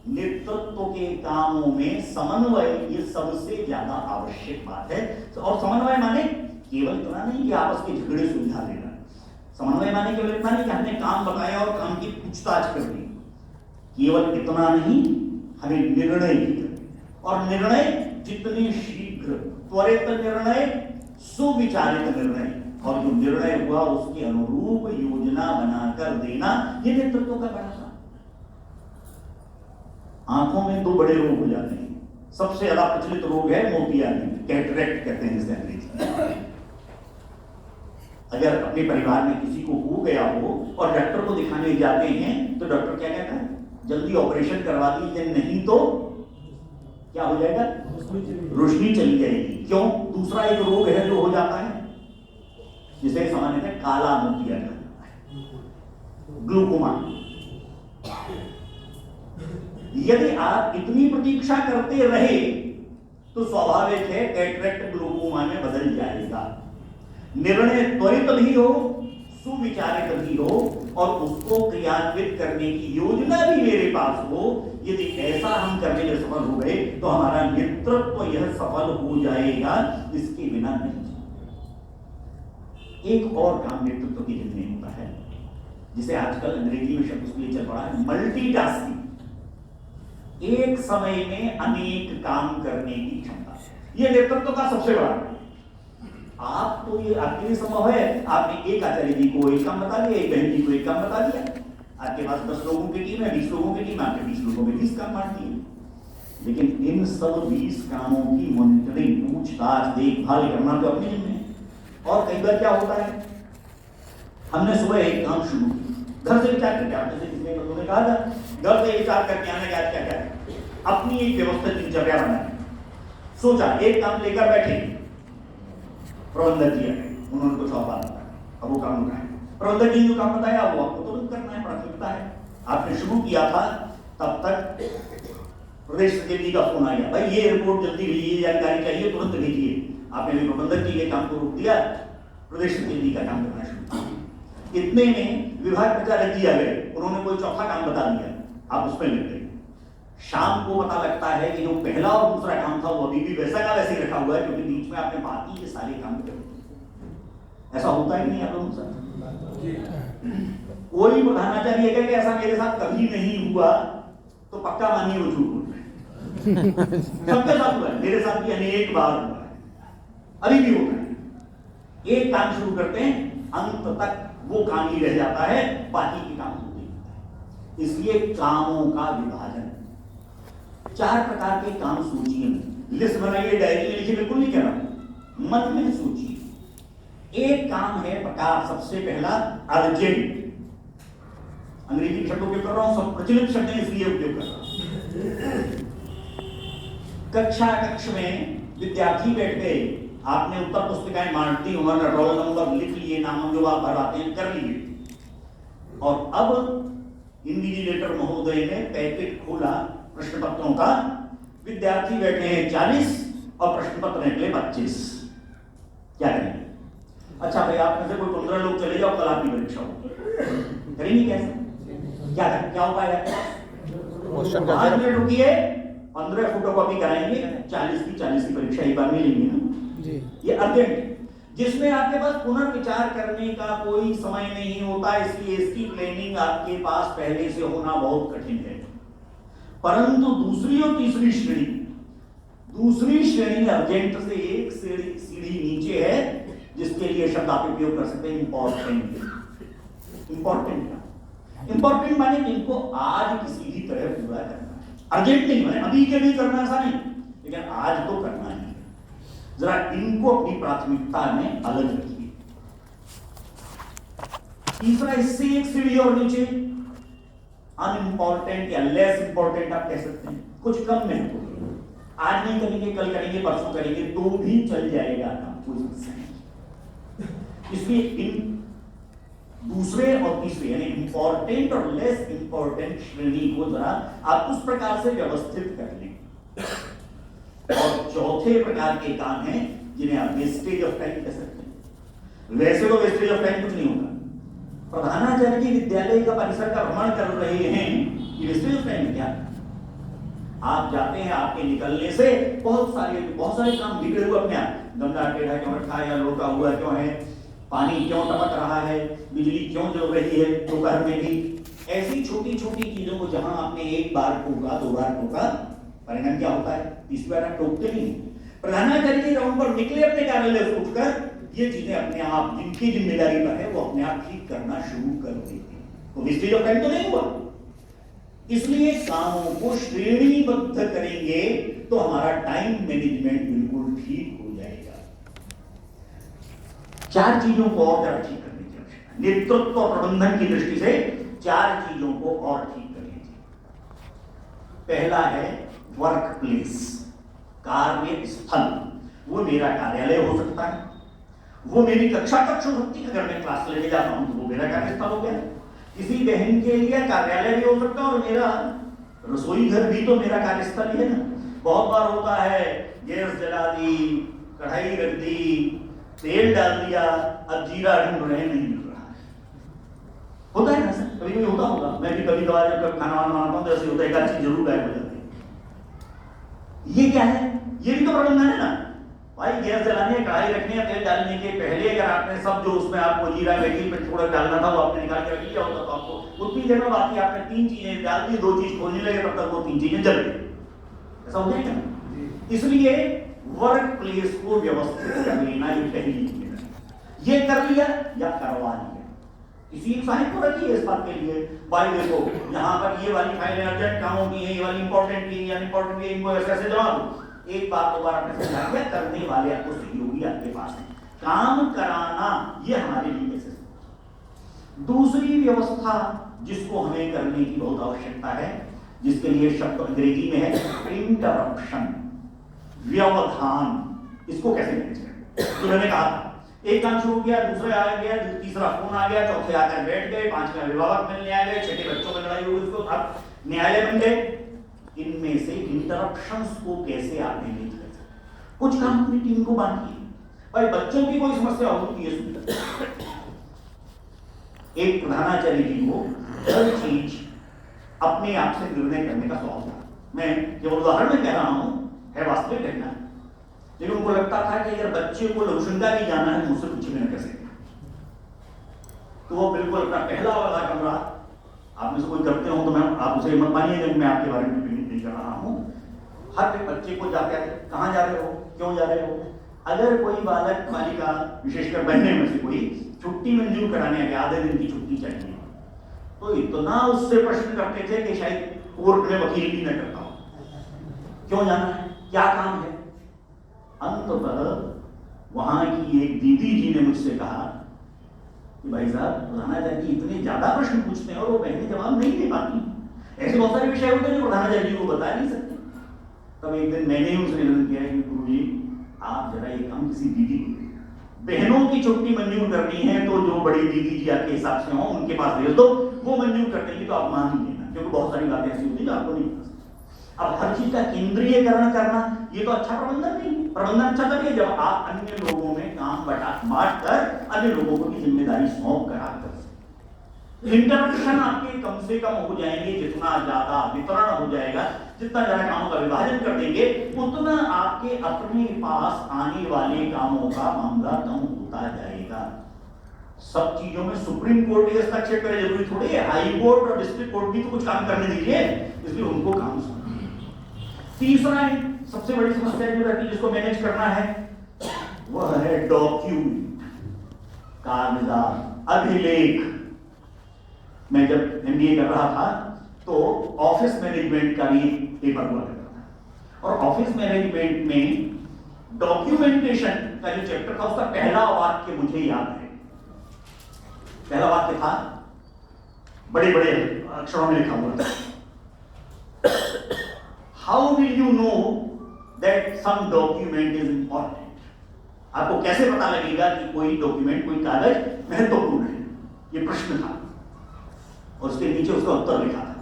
नेतृत्व के कामों में समन्वय ये सबसे ज्यादा आवश्यक बात है। और समन्वय माने केवल इतना नहीं कि आपस के झगड़े सुलझा लेना, समन्वय माने केवल इतना नहीं कि हमने काम बताया और काम की पूछताछ कर दी, केवल इतना नहीं, हमें निर्णय भी करना, और निर्णय जितने शीघ्र, त्वरित निर्णय, सुविचारित निर्णय, और जो निर्णय हुआ उसके अनुरूप योजना बनाकर देना, ये नेतृत्व का बड़ा काम। आंखों में दो बड़े रोग हो जाते हैं, सबसे ज्यादा प्रचलित रोग है मोतियाबिंद, कैटरेक्ट कहते हैं इसे अंग्रेजी में। अगर अपने परिवार में किसी को हो गया हो और डॉक्टर को दिखाने जाते हैं तो डॉक्टर क्या कहता है, जल्दी ऑपरेशन करवा दीजिए, नहीं तो क्या हो जाएगा, रोशनी चली जाएगी। क्यों? दूसरा एक रोग है जो हो जाता है, जिसे सामान्यतः काला मुंह किया जाता है, ग्लूकोमा। यदि आप इतनी प्रतीक्षा करते रहे तो स्वाभाविक है कैटरेक्ट ग्लूकोमा में बदल जाएगा। निर्णय त्वरित भी हो, सुविचारित भी हो और उसको क्रियान्वित करने की योजना भी मेरे पास हो। यदि ऐसा हम करने में सफल हो गए तो हमारा नेतृत्व यह सफल हो जाएगा, इसके बिना नहीं। एक और काम नेतृत्व के जिम्मे होता है, जिसे आजकल अंग्रेजी में शब्द उसके लिए चल पड़ा है, मल्टीटास्किंग। एक समय में अनेक काम करने की क्षमता, यह नेतृत्व का सबसे बड़ा है। आप तो ये आपके लिए संभव है, आपने एक आचार्य जी को एक काम बता दिया, एक बहन जी को एक काम बता दिया, आपके पास 10 लोगों की टीम है, 20 लोगों की टीम, आपके 20 लोगों में 20 काम बांट दिए। लेकिन इन सब 20 कामों की मॉनिटरिंग, पूछताछ, देखभाल करना तो अपने जिम्मे है। और कई बार क्या होता है, हमने सुबह एक काम शुरू किया, घर से विचार करके, आप जैसे किसी लोगों ने कहा था, घर से विचार करके आने का क्या क्या है, अपनी एक व्यवस्थित दिनचर्या बनाई, सोचा एक काम लेकर बैठे, प्रबंधक जी आए, उन्होंने कुछ और बात बताया, अब वो काम उठाए, प्रबंधक जी जो काम बताया वो आपको तुरंत करना है, प्राथमिकता है। आपने शुरू किया था, तब तक प्रदेश सचिव का फोन आया, भाई ये रिपोर्ट जल्दी भेजिए, जानकारी चाहिए, तुरंत भेजिए। आपने भी प्रबंधक जी के काम को रोक दिया, प्रदेश सचिव का काम करना शुरू किया। इतने में विभाग प्रचारक जी आ गए, उन्होंने कोई चौथा काम बता दिया, आप उसमें लग गए। शाम को पता लगता है कि जो पहला और दूसरा काम था वो अभी भी वैसा का वैसे ही रखा हुआ है, क्योंकि बीच में आपने बाकी के सारे काम कर दिए। ऐसा होता ही नहीं आप लोगों के साथ। कोई प्रधानाचार्य कहे कि ऐसा मेरे साथ कभी नहीं हुआ तो पक्का मानिए वो झूठ बोल रहे हैं। सबके साथ हुआ है, मेरे साथ भी अनेक बार हुआ है, अभी भी होता है। एक काम शुरू करते हैं, अंत तक वो काम ही रह जाता है, बाकी के काम होते हैं। इसलिए कामों का विभाजन, 4 प्रकार के काम सोचिए, लिस्ट बनाइए, डायरी में लिखिए, बिल्कुल नहीं कह रहा हूं, मन में सोचिए। एक काम है प्रकार, सबसे पहला अर्जेंट, अंग्रेजी शब्द उपयोग कर रहा हूं, सब प्रचलित शब्द है इसलिए उपयोग कर रहा हूं। कक्ष में विद्यार्थी बैठ गए, आपने उत्तर पुस्तिकाएं बांट दी, उन्होंने रोल नंबर लिख लिए, नाम जो आप भरवाते हैं कर लिए, और अब इन्विजिलेटर महोदय ने पैकेट खोला प्रश्न पत्रों का, विद्यार्थी बैठे हैं 40 और प्रश्न पत्र निकले 25। क्या करेंगे? अच्छा भाई आप में से कोई 15 लोग चले जाओ, कल आपकी परीक्षा हो, करेंगे कैसे? क्या उपाय है? 5 मिनट रुकिए, 15 फोटोकॉपी कराएंगे, 40 की परीक्षा एक बार में लेंगे ना। ये अर्जेंट, जिसमें आपके पास पुनर्विचार करने का कोई समय नहीं होता, इसलिए इसकी प्लानिंग आपके पास पहले से होना बहुत कठिन है। परंतु दूसरी और तीसरी श्रेणी अर्जेंट से एक सीढ़ी नीचे है, जिसके लिए शब्द आप उपयोग कर सकते हैं इंपॉर्टेंट। इंपॉर्टेंट माने इनको आज किसी भी तरह पूरा करना है, अर्जेंट नहीं माने अभी के लिए करना, ऐसा नहीं, लेकिन आज तो करना है। जरा इनको अपनी प्राथमिकता में अलग रखिए। तीसरा, इससे एक सीढ़ी और नीचे अनइम्पॉर्टेंट या लेस इंपॉर्टेंट आप कह सकते हैं, कुछ कम महत्व, आज नहीं करेंगे, कल करेंगे, परसों करेंगे तो भी चल जाएगा काम, कोई समस्या नहीं। इसलिए इन दूसरे और तीसरे यानी इंपॉर्टेंट और लेस इंपॉर्टेंट श्रेणी को जरा आप उस प्रकार से व्यवस्थित कर लें। और चौथे प्रकार के काम हैं जिन्हें आप वेस्टेज ऑफ टाइम कह सकते हैं। वैसे तो वेस्टेज ऑफ टाइम कुछ नहीं होगा, प्रधानाचार्य जी विद्यालय का परिसर का भ्रमण कर रहे हैं, ये वेस्टेज ऑफ टाइम क्या? आप जाते हैं, आपके निकलने से बहुत सारे काम बिगड़े हुए अपने आप, गमला टेढ़ा क्यों रखा है या लोटा हुआ क्यों है, पानी क्यों टपक रहा है, बिजली क्यों जल रही है दोपहर में भी, ऐसी छोटी छोटी चीजों को जहां आपने एक बार टोका, 2 बार टोका, परिणाम क्या होता है? 30 बार आप टोकते नहीं। प्रधानाचार्य जी राउंड पर निकले अपने कार्यालय से उठकर, ये चीजें अपने आप जिनकी जिम्मेदारी पर है वो अपने आप ठीक करना शुरू कर देते हैं, तो वेस्टेज ऑफ टाइम तो नहीं हुआ। इसलिए कामों को श्रेणीबद्ध करेंगे तो हमारा टाइम मैनेजमेंट बिल्कुल ठीक हो जाएगा। 4 चीजों को और जरा ठीक करने की आवश्यकता है, नेतृत्व और प्रबंधन की दृष्टि से 4 चीजों को और ठीक करनी चाहिए। पहला है वर्क प्लेस, कार्य स्थल, वो मेरा कार्यालय हो सकता है, वो मेरी कक्षा तक शुरू होती है, अगर मैं क्लास लेके जाता हूँ तो वो मेरा कार्यस्थल हो गया। किसी बहन के लिए कार्यालय भी हो सकता है और मेरा रसोई घर भी तो मेरा कार्यस्थल ही है ना। बहुत बार होता है गैस जला दी, कढ़ाई रख दी, तेल डाल दिया, अब जीरा ढूंढ रहे नहीं मिल रहा है। होता है ना सर, कभी कभी होता होगा। मैं भी कभी कभार जब खाना वाना बनाता हूँ तो ऐसे होता है, एक आध चीज जरूर गायब हो जाती है। ये क्या है? ये भी तो प्रबंधन है ना भाई। गैस जलाने, कढ़ाई रखने, तेल डालने के पहले अगर आपने सब जो उसमें आपको जीरा बेकिंग पे थोड़ा डालना था वो आपने निकाल के रख लिया होता तो आपको उतनी देर में बाकी आपने 3 चीजें डाल दी, 2 चीज खोलने लगे तब तक वो 3 चीजें जल गई। ऐसा हो जाएगा ना। इसलिए वर्क प्लेस को व्यवस्थित कर लेना ये पहली चीज है। ये कर लिया या करवा लिया, किसी एक साहिब को रखिए इस बात के लिए, भाई देखो यहाँ पर ये वाली फाइलें अर्जेंट कामों की है, ये वाली इंपॉर्टेंट की या इंपॉर्टेंट की, इनको ऐसे ऐसे जमा दो। एक बार 2 बार आपने समझा दिया, करने वाले आपको सहयोगी आपके पास है। काम कराना ये हमारे लिए कैसे। दूसरी व्यवस्था जिसको हमें करने की बहुत आवश्यकता है, जिसके लिए शब्द अंग्रेजी में है इंटरप्शन, व्यवधान। इसको कैसे मैनेज करें? तो मैंने कहा एक काम शुरू किया, दूसरा आ गया, तीसरा फोन आ गया, चौथे आकर बैठ गए, 5वें अभिभावक मिलने आ गए, 6 बच्चों में लड़ाई हुई, उसको अब न्यायालय बन गए। इनमें से इंटरप्शंस को कैसे आप मैनेज कर सकते? कुछ काम अपनी टीम को बांटिए। भाई बच्चों की कोई समस्या होती है, सुनते एक प्रधानाचार्य जी को हर चीज अपने आप से निर्णय करने का स्वभाव था। मैं केवल उदाहरण में कह रहा हूं, है वास्तविक घटना। लेकिन उनको लगता था कि अगर बच्चे को लघुशंका भी जाना है मुझसे पूछे बिना कैसे, तो वो बिल्कुल अपना पहला वाला कमरा, आप में से कोई करते हो तो मैं आप उसे मत मानिए, मैं आपके बारे में नहीं कर रहा हूं। हर बच्चे को जाके कहां जा रहे हो, क्यों जा रहे हो, अगर कोई बालक बालिका विशेषकर बहने में से कोई छुट्टी मंजूर कराने आगे, आधे दिन की छुट्टी चाहिए, तो इतना उससे प्रश्न करते थे कि शायद कोर्ट में वकील भी न करता हो। क्यों जाना है, क्या काम है? अंततः वहां की एक दीदी जी ने मुझसे कहा कि भाई साहब प्रधानाचार्य जी इतने ज्यादा प्रश्न पूछते हैं और वो बहनें जवाब नहीं दे पाती। ऐसे बहुत सारे विषय होते हैं जो प्रधानाचार्य जी को बता नहीं सकते। तब एक दिन मैंने ही उनसे निवेदन किया कि गुरुजी आप जरा ये काम किसी दीदी को, बहनों की छुट्टी मंजूर करनी है तो जो बड़ी दीदी जी आपके हिसाब से हो उनके पास भेज दो, वो मंजूर कर देंगी, तो आप मान ही लेना, क्योंकि बहुत सारी बातें ऐसी होती है जो आपको नहीं पता। अब हर चीज का केंद्रीयकरण करना ये तो अच्छा प्रबंधन नहीं। प्रबंधन अच्छा तभी जब आप अन्य लोगों में काम बांट कर अन्य लोगों को की जिम्मेदारी सौंप कर आप कर। इंटरप्शन आपके कम से कम हो जाएंगे, जितना ज्यादा वितरण हो जाएगा, जितना ज्यादा कामों का विभाजन कर देंगे, उतना आपके अपने पास आने वाले कामों का मामला कम होता जाएगा। सब चीजों में सुप्रीम कोर्ट ही हस्तक्षेप करे जरूरी थोड़ी है, हाई कोर्ट और डिस्ट्रिक्ट कोर्ट भी तो कुछ काम करने दीजिए, इसलिए उनको काम सौंपिए। तीसरा सबसे बड़ी समस्या जो रहती है जिसको मैनेज करना है वह है डॉक्यूमेंट, कागजात, अभिलेख। मैं जब MBA कर रहा था तो ऑफिस मैनेजमेंट का भी पेपर हुआ करता था, और ऑफिस मैनेजमेंट में डॉक्यूमेंटेशन का जो चैप्टर था उसका पहला वाक्य मुझे याद है। पहला वाक्य था, बड़े बड़े अक्षरों में लिखा हुआ था, How will you know that some document is important? आपको कैसे पता लगेगा कि कोई डॉक्यूमेंट, कोई कागज महत्वपूर्ण है? ये प्रश्न था और उसके नीचे उसका उत्तर लिखा था।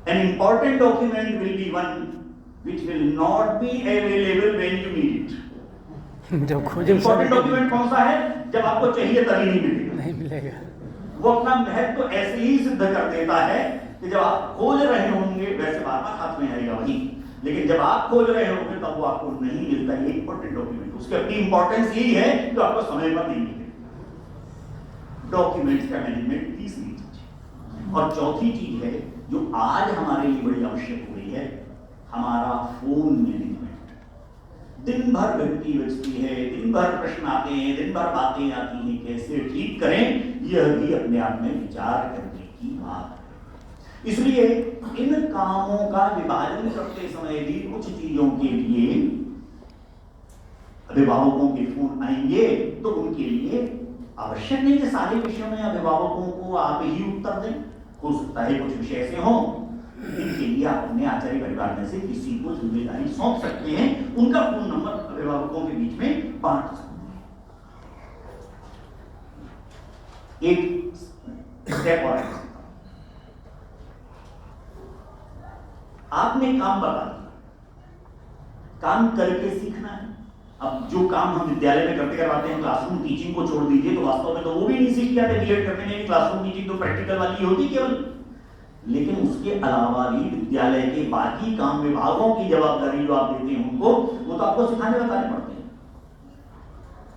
An important document will be one which will not be available when you need it. Important document कौन सा है? जब आपको चाहिए तभी नहीं मिलेगा। वो अपना महत्व ऐसे ही सिद्ध कर देता है कि जब आप खोज रहे होंगे वैसे बार बार हाथ में आएगा वही, लेकिन जब आप खोज रहे होंगे तब वो आपको नहीं मिलता। ये इंपॉर्टेंट डॉक्यूमेंट, उसकी अपनी इंपॉर्टेंस यही है कि आपको समय पर नहीं मिलेगा। डॉक्यूमेंट्स का मैनेजमेंट तीसरी चीज। और चौथी चीज है जो आज हमारे लिए बड़ी आवश्यक हो रही है, हमारा फोन मैनेजमेंट। दिन भर घंटी बजती है, दिन भर प्रश्न आते हैं, दिन भर बातें आती हैं, कैसे ठीक करें यह भी अपने आप में विचार करने की बात है। इसलिए इन कामों का विभाजन करते समय भी कुछ चीजों के लिए अभिभावकों के फोन आएंगे तो उनके लिए आवश्यक नहीं कि सारे विषयों में अभिभावकों को आप ही उत्तर दें। हो सकता है कुछ विषय ऐसे हों इनके लिए आप अपने आचार्य परिवार में से किसी को जिम्मेदारी सौंप सकते हैं, उनका फोन नंबर अभिभावकों के बीच में बांट सकते हैं। एक स्टेप और है, आपने काम बता दिया, काम करके सीखना है। अब जो काम हम विद्यालय में करते करवाते हैं, क्लासरूम टीचिंग को छोड़ दीजिए, तो वास्तव में तो वो भी नहीं सीख के आते बीएड करने में। क्लासरूम टीचिंग तो प्रैक्टिकल वाली होती केवल, लेकिन उसके अलावा भी विद्यालय के बाकी काम विभागों की जवाबदारी जो आप देते हैं उनको, वो तो आपको सिखाने बताने पड़ते हैं।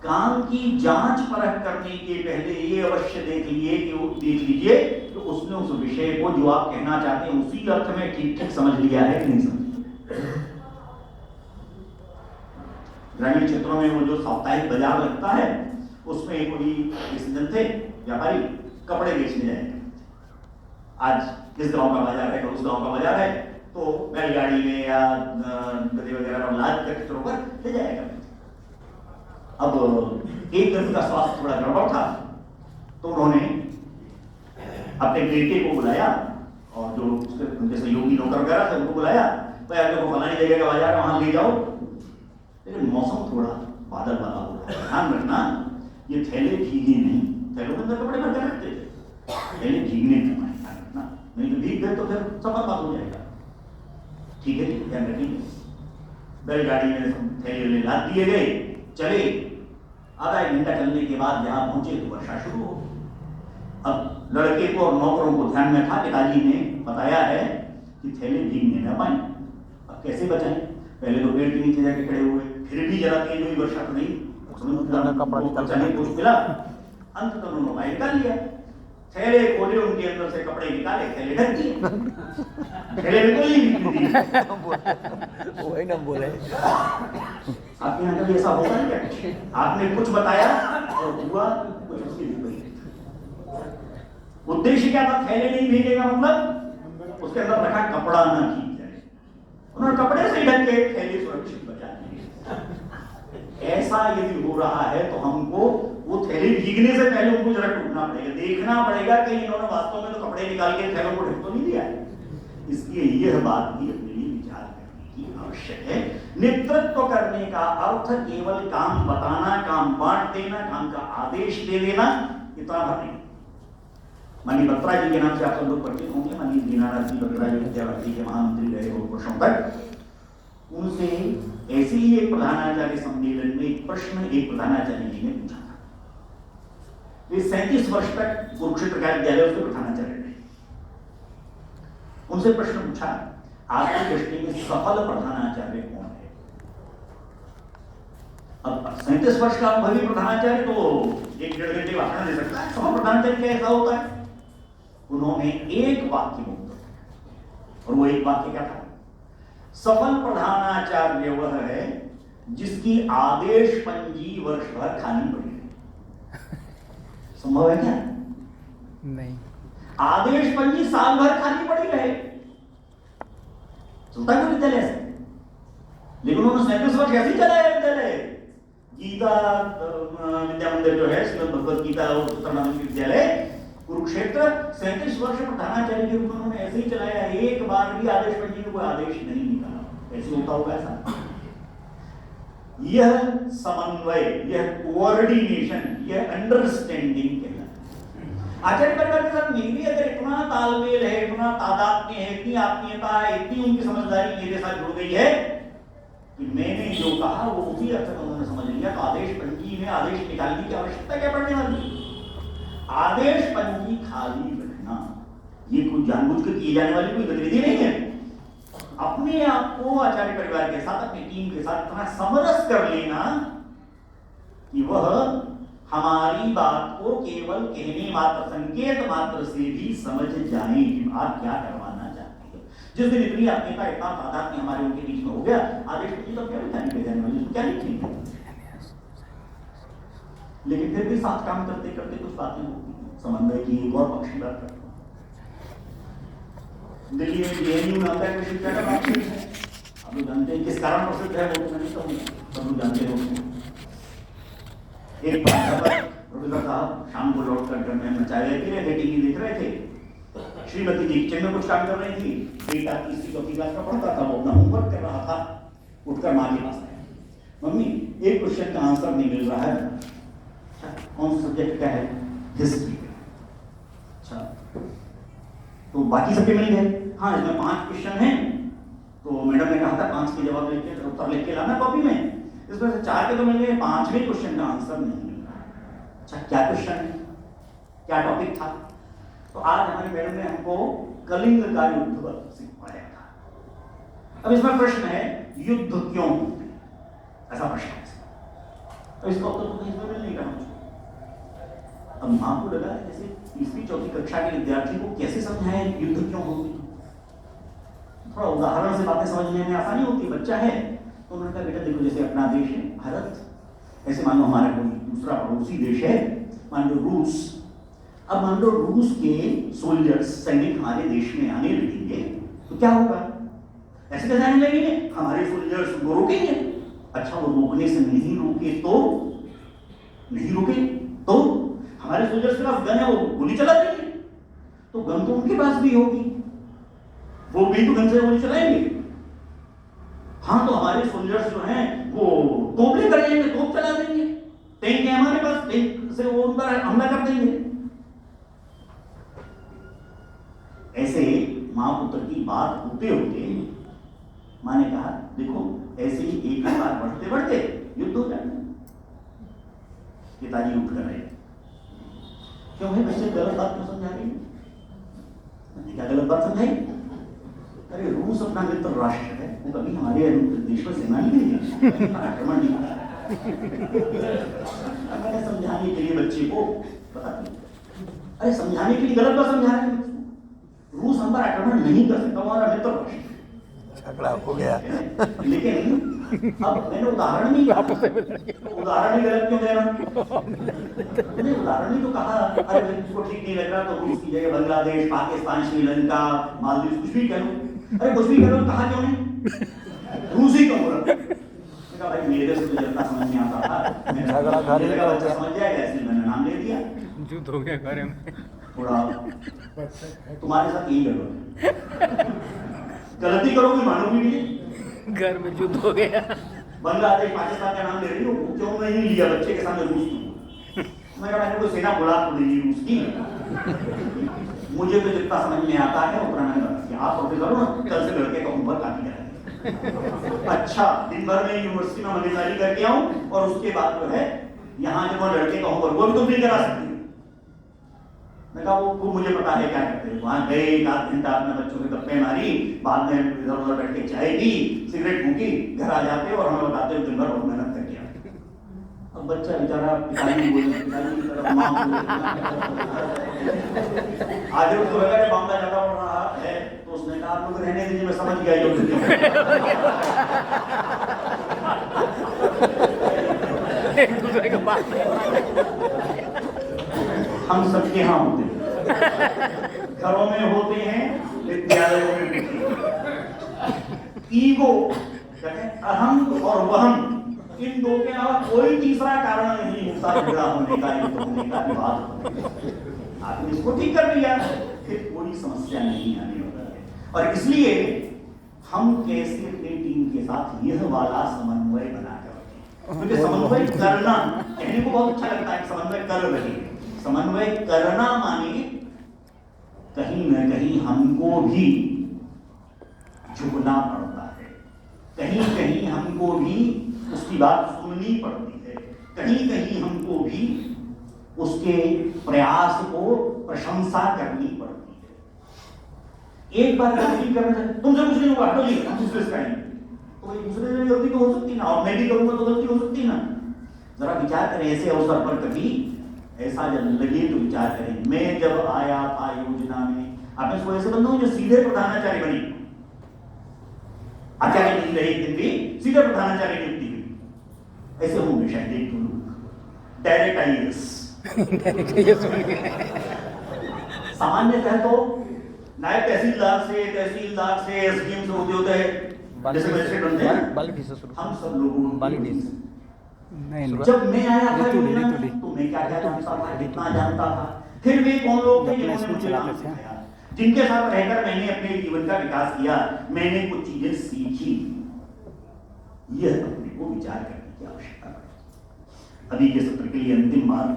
काम की जांच परख करने के पहले ये अवश्य देख लीजिए कि उसने उस विषय को जो आप कहना चाहते हैं उसी अर्थ में ठीक ठीक समझ लिया है कि नहीं समझ लिया। ग्रामीण क्षेत्रों में वो जो साप्ताहिक बाजार लगता है, उसमें कोई सज्जन थे व्यापारी, कपड़े बेचने जाएंगे। आज किस गांव का बाजार है, उस गांव का बाजार है, तो बैलगाड़ी में या गधे वगैरह पर लाद कर चित्रों पर ले जाएगा। अब एक व्यक्ति का स्वास्थ्य थोड़ा गड़बड़ था, तो उन्होंने अपने बेटे को बुलाया और जो उनके सहयोगी नौकर वगैरह थे उनको बुलाया, भाई आगे वो फलानी जगह का बाजार है, वहां ले जाओ। लेकिन मौसम थोड़ा बादल वाला हो रहा है, ध्यान रखना ये थैले भीगे नहीं, थैलों के अंदर कपड़े भर के रखते थे, थैले भीगने की ध्यान रखना, नहीं तो भीग गए तो फिर सफर बात हो जाएगा। ठीक है, ध्यान रखेंगे। बैलगाड़ी में थैले लाद दिए गए, चले। आधा एक घंटा चलने के बाद जहां पहुंचे तो वर्षा शुरू हो। अब लड़के को और नौकरों को ध्यान में था, पिताजी ने बताया है कि थैले भीगने न पाए, अब कैसे बचाएं। पहले तो पेड़ के नीचे जाके खड़े हुए, फिर भी जरा तेज हुई वर्षा तो नहीं, कुछ मिला, अंत तो उन्होंने बाहर निकाल लिया। थैले खोले, उनके अंदर से कपड़े निकाले, थैले ढक दिए, थैले में वही ना बोले। आपके यहाँ कभी ऐसा होता है क्या? आपने कुछ बताया और हुआ कुछ उसके विपरीत। उद्देश्य क्या था? थैले नहीं भेजेगा मतलब उसके अंदर रखा कपड़ा ना भीग जाए, उन्होंने कपड़े से ढक के थैले सुरक्षित बचा दिए। ऐसा यदि हो रहा है तो हमको वो थैले भीगने से पहले उनको जरा टूटना पड़ेगा, देखना पड़ेगा कि इन्होंने वास्तव में तो कपड़े निकाल के थैलों को ढक तो नहीं दिया। इसलिए यह बात भी अपने लिए विचार करने की आवश्यक है। नेतृत्व करने का अर्थ केवल काम बताना, काम बांट देना, काम का आदेश दे देना, इतना भर नहीं। माननीय बत्रा जी के नाम से आप सब लोग परिचित होंगे। माननीय दीनानाथ जी बत्रा जी विद्यार्थी के महामंत्री रहे बहुत वर्षों तक। उनसे ऐसे ही एक प्रधानाचार्य सम्मेलन में एक प्रश्न एक प्रधानाचार्य जी ने पूछा था। वे 37 वर्ष तक कुरुक्षेत्र का विद्यालय उसके प्रधानाचार्य रहे। उनसे प्रश्न पूछा, आपकी दृष्टि में सफल प्रधानाचार्य कौन है? अब 37 वर्ष का अनुभवी प्रधानाचार्य तो 1-1.5 घंटे भाषण दे सकता है, सफल प्रधानाचार्य क्या ऐसा होता है? उन्होंने एक वाक्य में उत्तर दिया, और वो एक वाक्य क्या था? सफल प्रधानाचार्य वह है जिसकी आदेश पंजी वर्ष भर खाली पड़ी है। संभव है क्या? नहीं। आदेश पंजी साल भर खाली पड़ी रहे, चलता है विद्यालय से। लेकिन उन्होंने 37 वर्ष ऐसे ही चलाया विद्यालय। गीता विद्या मंदिर जो है, श्रीमद् भगवत गीता और उत्तरानंद विद्यालय कुरुक्षेत्र 37 वर्ष प्रधानाचार्य के रूप में उन्होंने ऐसे ही चलाया। एक बार भी आदेश पंजी में कोई आदेश नहीं निकाला। ऐसे होता होगा ऐसा? यह समन्वय, यह कोऑर्डिनेशन, यह अंडरस्टैंडिंग कहलाता है। आचार्य परिवार के साथ मेरी अगर इतना तालमेल है, इतना तादात्म्य है, इतनी आत्मीयता है, इतनी उनकी समझदारी मेरे साथ जुड़ गई है कि मैंने जो कहा वो उसी अर्थ में उन्होंने समझ लिया। तो आदेश पंजी में आदेश निकालने की आवश्यकता क्या पड़ने वाली? आदेश पंजी खाली रखना ये कोई जानबूझ कर किए जाने वाली कोई गतिविधि नहीं है। अपने आप को आचार्य परिवार के साथ, अपनी टीम के साथ इतना समरस कर लेना कि वह हमारी बात को केवल कहने मात्र, संकेत मात्र से भी समझ जाए कि आप क्या करवाना चाहते हैं। जिस दिन इतनी आत्मीयता, इतना तादात्म्य हमारे उनके बीच में हो गया, आदेश पंजी तो क्या लिखाने जाने वाली, क्या लिखेंगे? लेकिन फिर भी साथ काम करते करते कुछ बातें होती हैं। समन्वय की एक और पक्ष की बात करता हूं। दिल्ली में जेएनयू में आता है विश्व विद्यालय का बात है, आप लोग जानते हैं किस कारण प्रसिद्ध है, वो तो मैं नहीं कहूँगा, सब लोग जानते हो। एक प्रोफेसर साहब शाम को लौट कर घर में चाय पी रहे थे, टीवी देख रहे थे। श्रीमती जी किचन में कुछ काम कर रही थी, बेटा तीसरी चौथी क्लास का पढ़ता था, वो अपना होमवर्क कर रहा था, उठकर माँ के पास आया, मम्मी एक क्वेश्चन का आंसर नहीं मिल रहा है। कौन सा सब्जेक्ट का है? हिस्ट्री। अच्छा, तो बाकी सबके मिल गए? हाँ, इसमें 5 क्वेश्चन हैं, तो मैडम ने कहा था 5 के जवाब लिख के उत्तर लिख के लाना कॉपी में, इसमें से 4 के तो मिल गए, 5वें क्वेश्चन का आंसर नहीं मिल रहा। अच्छा, क्या क्वेश्चन है, क्या टॉपिक था? तो आज हमारी मैडम ने हमको कलिंग का युद्ध सिखाया था। अब इसमें प्रश्न है, युद्ध क्यों होते, ऐसा प्रश्न है, तो इसका उत्तर तो कहीं मिल नहीं रहा। अब मां को लगा जैसे तीसरी चौथी कक्षा के विद्यार्थी को कैसे समझाएं युद्ध क्यों होती, थोड़ा उदाहरण से बातें समझने में आसानी होती है, बच्चा है। तो उन्होंने कहा बेटा देखो, जैसे अपना देश है भारत, ऐसे मान लो हमारा कोई दूसरा पड़ोसी देश है, मान लो रूस। अब मान लो रूस के सोल्जर्स, सैनिक हमारे देश में आने लगेंगे तो क्या होगा? ऐसे कैसे आने लगेंगे? हमारे सोल्जर्स को रोकेंगे। अच्छा, वो रोकने से नहीं रोके तो हमारे सोल्जर्स के पास गन है, वो गोली चला देंगे, तो गन तो उनके पास भी होगी, वो भी तो गन से गोली चलाएंगे। हाँ, तो हमारे सोल्जर्स जो हैं वो तोप लेकर जाएंगे, तोप चला देंगे, टैंक है हमारे पास, टैंक से वो उन पर हमला कर देंगे। ऐसे मां पुत्र की बात होते होते मां ने कहा देखो, ऐसे ही एक बार बढ़ते बढ़ते युद्ध हो जाए। पिताजी उठ कर रहे, क्यों है बच्चे गलत बात क्यों समझा रही? मैंने क्या गलत बात समझाई? अरे रूस अपना मित्र राष्ट्र है, वो कभी हमारे देश में सेना नहीं भेजी, आक्रमण नहीं किया। मैंने समझाने के लिए बच्चे को बता दिया, अरे समझाने के लिए गलत बात समझा रहे हैं, रूस हम पर आक्रमण नहीं कर सकता, हमारा मित्र राष्ट्र। झगड़ा हो गया। लेकिन अब मैंने उदाहरण नहीं, उदाहरण ही गलत क्यों दे रहा? मैंने उदाहरण ही तो कहा, अरे तुमको ठीक नहीं लग रहा तो रूस की जगह बांग्लादेश, पाकिस्तान, श्रीलंका, मालदीव कुछ भी करो, अरे कुछ भी करो, कहा क्यों नहीं? रूस ही क्यों बोला? कहा भाई मेरे से तो जनता समझ में आता था, झगड़ा घर ही का हो गया, समझ जाएगा इसलिए मैंने नाम ले दिया। युद्ध हो गया घर में। थोड़ा तुम्हारे साथ यही गड़बड़, गलती करोगे मानोगी नहीं, घर में युद्ध हो गया। बांग्लादेश, पाकिस्तान का नाम ले रही हो, क्यों नहीं लिया बच्चे के सामने रूस की? मैं कहा कोई सेना बुला तो नहीं रूस की, मुझे तो जितना समझ में आता है उतना मैंने बता दिया। आप प्रोफेसर हो ना, कल से लड़के का होमवर्क काफी करेंगे। अच्छा, दिन भर में यूनिवर्सिटी में मगजमारी करके आऊं और उसके बाद जो है यहाँ जब वो लड़के का होमवर्क वो भी तुम नहीं करा सकते। मैं कहा वो मुझे पता है क्या करते हैं। वहां गए, 1 घंटा अपने बच्चों के गप्पे मारी, बाद में इधर उधर बैठ के चाय पी, सिगरेट फूकी, घर आ जाते और हमें बताते दिन भर बहुत मेहनत करके आते। अब बच्चा बेचारा पिताजी बोले, पिताजी की तरफ मां बोले, आज उसको लगा मामला ज्यादा हो रहा है तो उसने कहा आप लोग रहने दीजिए, मैं समझ गया युद्ध एक दूसरे के बात हम सबके यहाँ होते हैं, घरों में होते हैं, विद्यालयों में होते हैं। ईगो, अहम और वहम, इन दो के अलावा कोई तीसरा कारण नहीं होता झगड़ा होने का, युद्ध होने का, विवाद होने का। आपने इसको ठीक कर लिया, फिर कोई समस्या नहीं आने वाली है। और इसलिए हम कैसे अपनी टीम के साथ यह वाला समन्वय बना कर रखें, क्योंकि समन्वय करना कहने को बहुत अच्छा लगता है, समन्वय कर रहे हैं। समन्वय करना माने कहीं न कहीं हमको भी झुकना पड़ता है, कहीं कहीं हमको भी उसकी बात सुननी पड़ती है, कहीं कहीं हमको भी उसके प्रयास को प्रशंसा करनी पड़ती है। एक बार गलती करने से तुमसे कुछ नहीं हुआ, हटो जी, हम दूसरे से करेंगे, तो एक दूसरे से गलती तो हो सकती ना, और मैं भी करूंगा तो गलती हो सकती ना। जरा विचार करें, ऐसे अवसर पर कभी ऐसा जब लगे तो विचार करें। मैं जब आया था योजना में, आपने इसको ऐसे बंदा हूं जो सीधे प्रधानाचार्य बनी, आचार्य नहीं रही, दिन भी सीधे प्रधानाचार्य नियुक्ति हुई। ऐसे होंगे शायद एक दो लोग, डायरेक्ट आईएएस। सामान्यतः तो नायब तहसीलदार से एसडीएम से होते जैसे मजिस्ट्रेट बनते हैं, हम सब लोगों नहीं, जब मैं आया था योजना में तो मैं क्या जानता था, कितना जानता था, फिर भी कौन लोग थे जिन्होंने मुझे नाम सिखाया। जिनके साथ रहकर मैंने अपने जीवन का विकास किया, मैंने कुछ चीजें सीखी। यह अपने को विचार करने की आवश्यकता है। अभी के सत्र के लिए अंतिम बात,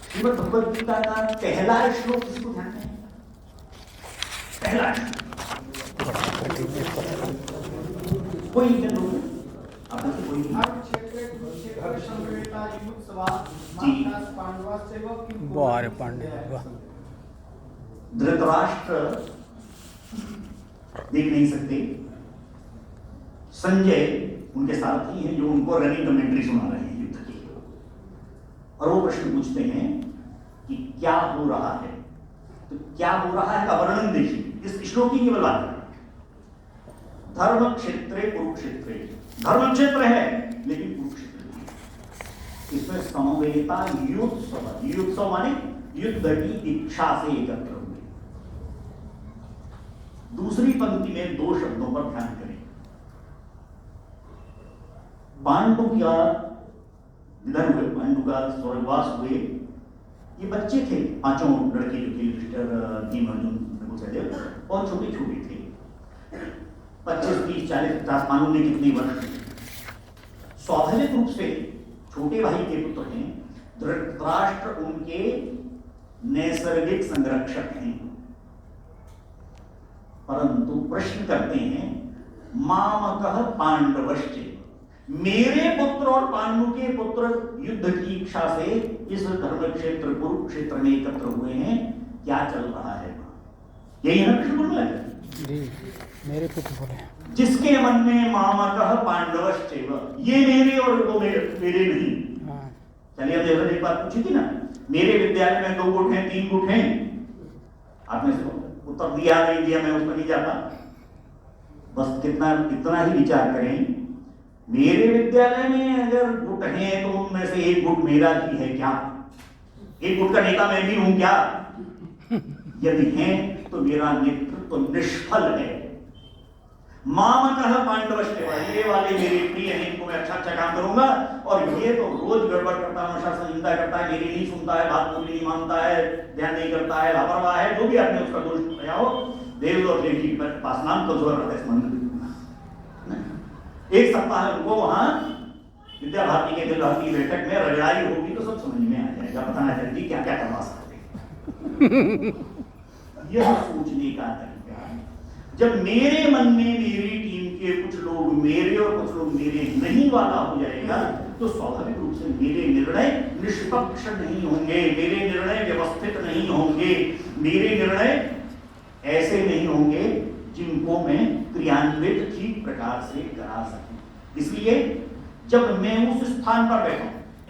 श्रीमद् भगवद गीता का पहला श्लोक किसको ध्यान है? पहला कोई लोग आपने से कोई वाह रे पांडे वाह। धृतराष्ट्र देख नहीं सकते, संजय उनके सारथी हैं जो उनको रनिंग कमेंट्री सुना रहे हैं युद्ध की, और वो प्रश्न पूछते हैं कि क्या हो रहा है। तो क्या हो रहा है का वर्णन देखिए, इस श्लोक की केवल बात है। धर्म क्षेत्रे कुरुक्षेत्रे, धर्म क्षेत्र है लेकिन कुरुक्षेत्र नहीं। इसमें समवेता युद्धोत्सव, युद्धोत्सव माने युद्ध की इच्छा से एकत्र हुए। दूसरी पंक्ति में दो शब्दों पर ध्यान करें। पांडु का निधन हुए, पांडु का स्वर्गवास हुए, ये बच्चे थे, पांचों लड़के जो थे, युधिष्ठिर, भीम, अर्जुन, सहदेव, और छोटे छोटे थे, 25, 30, 40, 50 मालूम नहीं कितने वर्ष। स्वाभाविक रूप से छोटे भाई के पुत्र हैं, धृतराष्ट्र उनके नैसर्गिक संरक्षक हैं। परंतु प्रश्न करते हैं, मामकः पांडवश्च, मेरे पुत्र और पांडु के पुत्र युद्ध की इच्छा से इस धर्म क्षेत्र कुरुक्षेत्र में एकत्र हुए हैं, क्या चल रहा है? यही है कृष्ण बोलने लगे जी, मेरे पुत्र बोले, जिसके मन में मामकः पांडवश्चैव, ये मेरे और वो मेरे नहीं। चलिए अब जैसे एक बात पूछी थी ना, मेरे विद्यालय में 2 गुट हैं, 3 गुट हैं, आपने उत्तर दिया नहीं दिया मैं उसमें नहीं जाता, बस कितना इतना ही विचार करें, मेरे विद्यालय में अगर गुट हैं तो उनमें से एक गुट मेरा भी है क्या? एक गुट का नेता मैं भी हूं क्या? यदि हैं तो मेरा नेतृत्व निष्फल है। मामकः पांडवश्चैव, ये वाले मेरे प्रिय हैं, इनको मैं अच्छा काम करूंगा, और ये तो रोज गड़बड़ करता है, अनुशासन चिंता करता है, मेरी नहीं सुनता है, बात बोली नहीं मानता है, ध्यान नहीं करता है, लापरवाह है, जो भी आपने उसका दोष बताया हो, देव और देवी के पास नाम को जोर रहता है। एक सप्ताह उनको वहां विद्या भारती के दिल भारती बैठक में रगड़ाई होगी तो सब समझ में आ जाएगा, पता ना चलेगी क्या क्या करवा सकते। यह सोचने का तरीका है। जब मेरे मन में मेरी टीम के कुछ लोग मेरे और कुछ लोग मेरे नहीं वाला हो जाएगा, तो स्वाभाविक रूप से मेरे निर्णय निष्पक्ष नहीं होंगे, मेरे निर्णय व्यवस्थित नहीं होंगे, मेरे निर्णय ऐसे नहीं होंगे जिनको मैं क्रियान्वित ठीक प्रकार से करा सकूं। इसलिए जब मैं उस स्थान पर बैठा,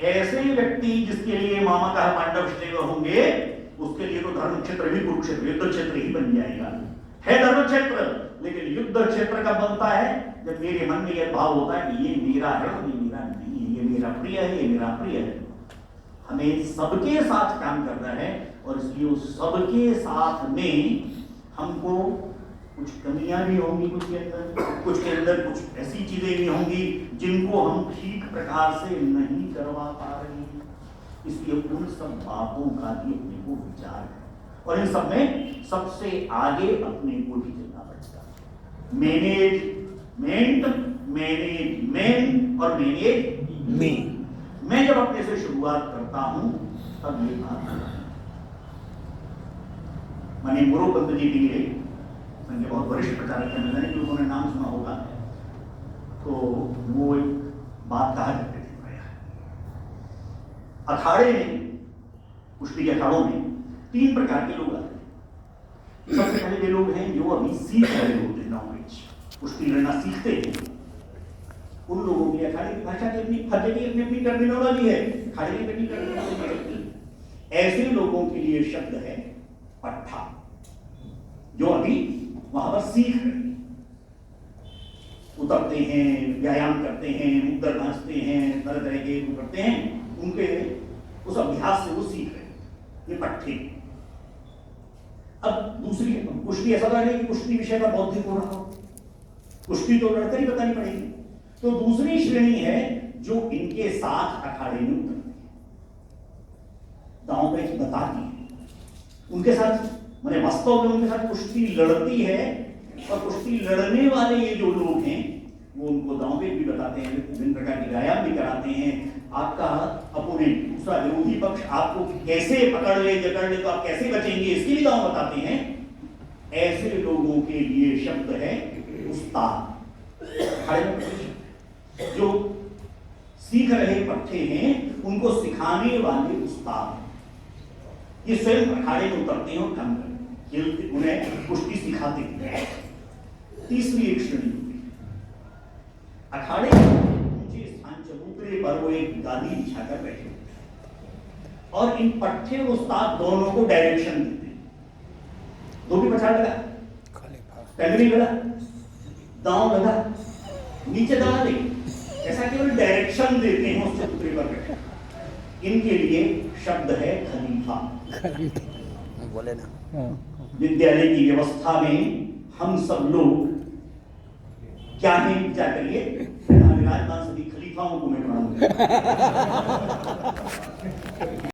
ऐसे व्यक्ति जिसके लिए मामकः पांडवश्चैव होंगे, उसके लिए तो धर्म क्षेत्र भी कुरुक्षेत्र, युद्ध क्षेत्र ही बन जाएगा। है धर्म क्षेत्र, लेकिन युद्ध क्षेत्र कब बनता है? जब मेरे मन में यह भाव होता है कि ये मेरा है, ये मेरा नहीं है, ये मेरा प्रिय है, ये मेरा प्रिय है। हमें सबके साथ काम करना है, और इसलिए उस सबके साथ में हमको कुछ कमियां भी होंगी, कुछ के अंदर कुछ ऐसी चीजें भी होंगी जिनको हम ठीक प्रकार से नहीं करवा पा रहे हैं। इसलिए उन सब बातों का भी अपने को विचार है, और इन सब में सबसे आगे अपने को ही चलना पड़ेगा। मैनेजमेंट, मैनेजमेंट और मैनेज में, मैं जब अपने से शुरुआत करता हूं तब ये बात माने मोरोपंत जी डिंगरे उनके बहुत वरिष्ठ प्रचारक हैं, मैंने कि उन्होंने नाम सुना होगा, तो वो एक बात कहा करते थे, अखाड़े में, कुश्ती के अखाड़ों में 3 प्रकार के लोग आते हैं। सबसे पहले वे लोग हैं जो अभी सीख रहे होते हैं, नॉलेज कुश्ती लड़ना सीखते हैं। उन लोगों की अखाड़े की भाषा की अपनी फटे की अपनी टर्मिनोलॉजी है, अखाड़े की अपनी टर्मिनोलॉजी है। ऐसे लोगों के लिए शब्द है पट्ठा, जो अभी वहां पर सीख रहे हैं, उतरते हैं, व्यायाम करते हैं, मुद्दर भांजते हैं, तरह तरह के करते हैं, उनके उस अभ्यास से वो सीख रहे हैं, ये पट्टे। अब दूसरी कुश्ती, ऐसा लगे कि कुश्ती विषय का बौद्धिक हो रहा हो, कुश्ती तो लड़कर ही बतानी पड़ेगी। तो दूसरी श्रेणी है जो इनके साथ अखाड़े में उतरते हैं, दांव पेच बताती है, उनके साथ मैंने वास्तव में उनके साथ कुश्ती लड़ती है, और कुश्ती लड़ने वाले ये जो लोग हैं वो उनको दांव भी बताते हैं, विभिन्न प्रकार के व्यायाम भी कराते हैं। आपका अपोनेंट, दूसरा विरोधी पक्ष आपको कैसे पकड़ ले जकड़ ले तो आप कैसे बचेंगे इसकी भी दांव बताते हैं। ऐसे लोगों के लिए शब्द है उस्ताद। जो सीख रहे पट्टे हैं उनको सिखाने वाले उस्ताद, ये स्वयं अखाड़े में उतरते हैं और काम करते हैं, उन्हें कुश्ती सिखाते हैं। तीसरी एक श्रेणी अखाड़े ऊंचे स्थान चबूतरे पर वो एक गादी बिछाकर बैठे और इन पट्टे उस्ताद दोनों को डायरेक्शन देते हैं। दो भी पछाड़ लगा, टंगरी लगा, दांव लगा, नीचे दबा दे, ऐसा केवल डायरेक्शन देते हैं उस चबूतरे पर बैठे। इनके लिए शब्द है खलीफा। बोले ना विद्यालय की व्यवस्था में हम सब लोग क्या है विचार करिए, विराजमान सभी खलीफाओं को मैं पढ़ाऊंगा।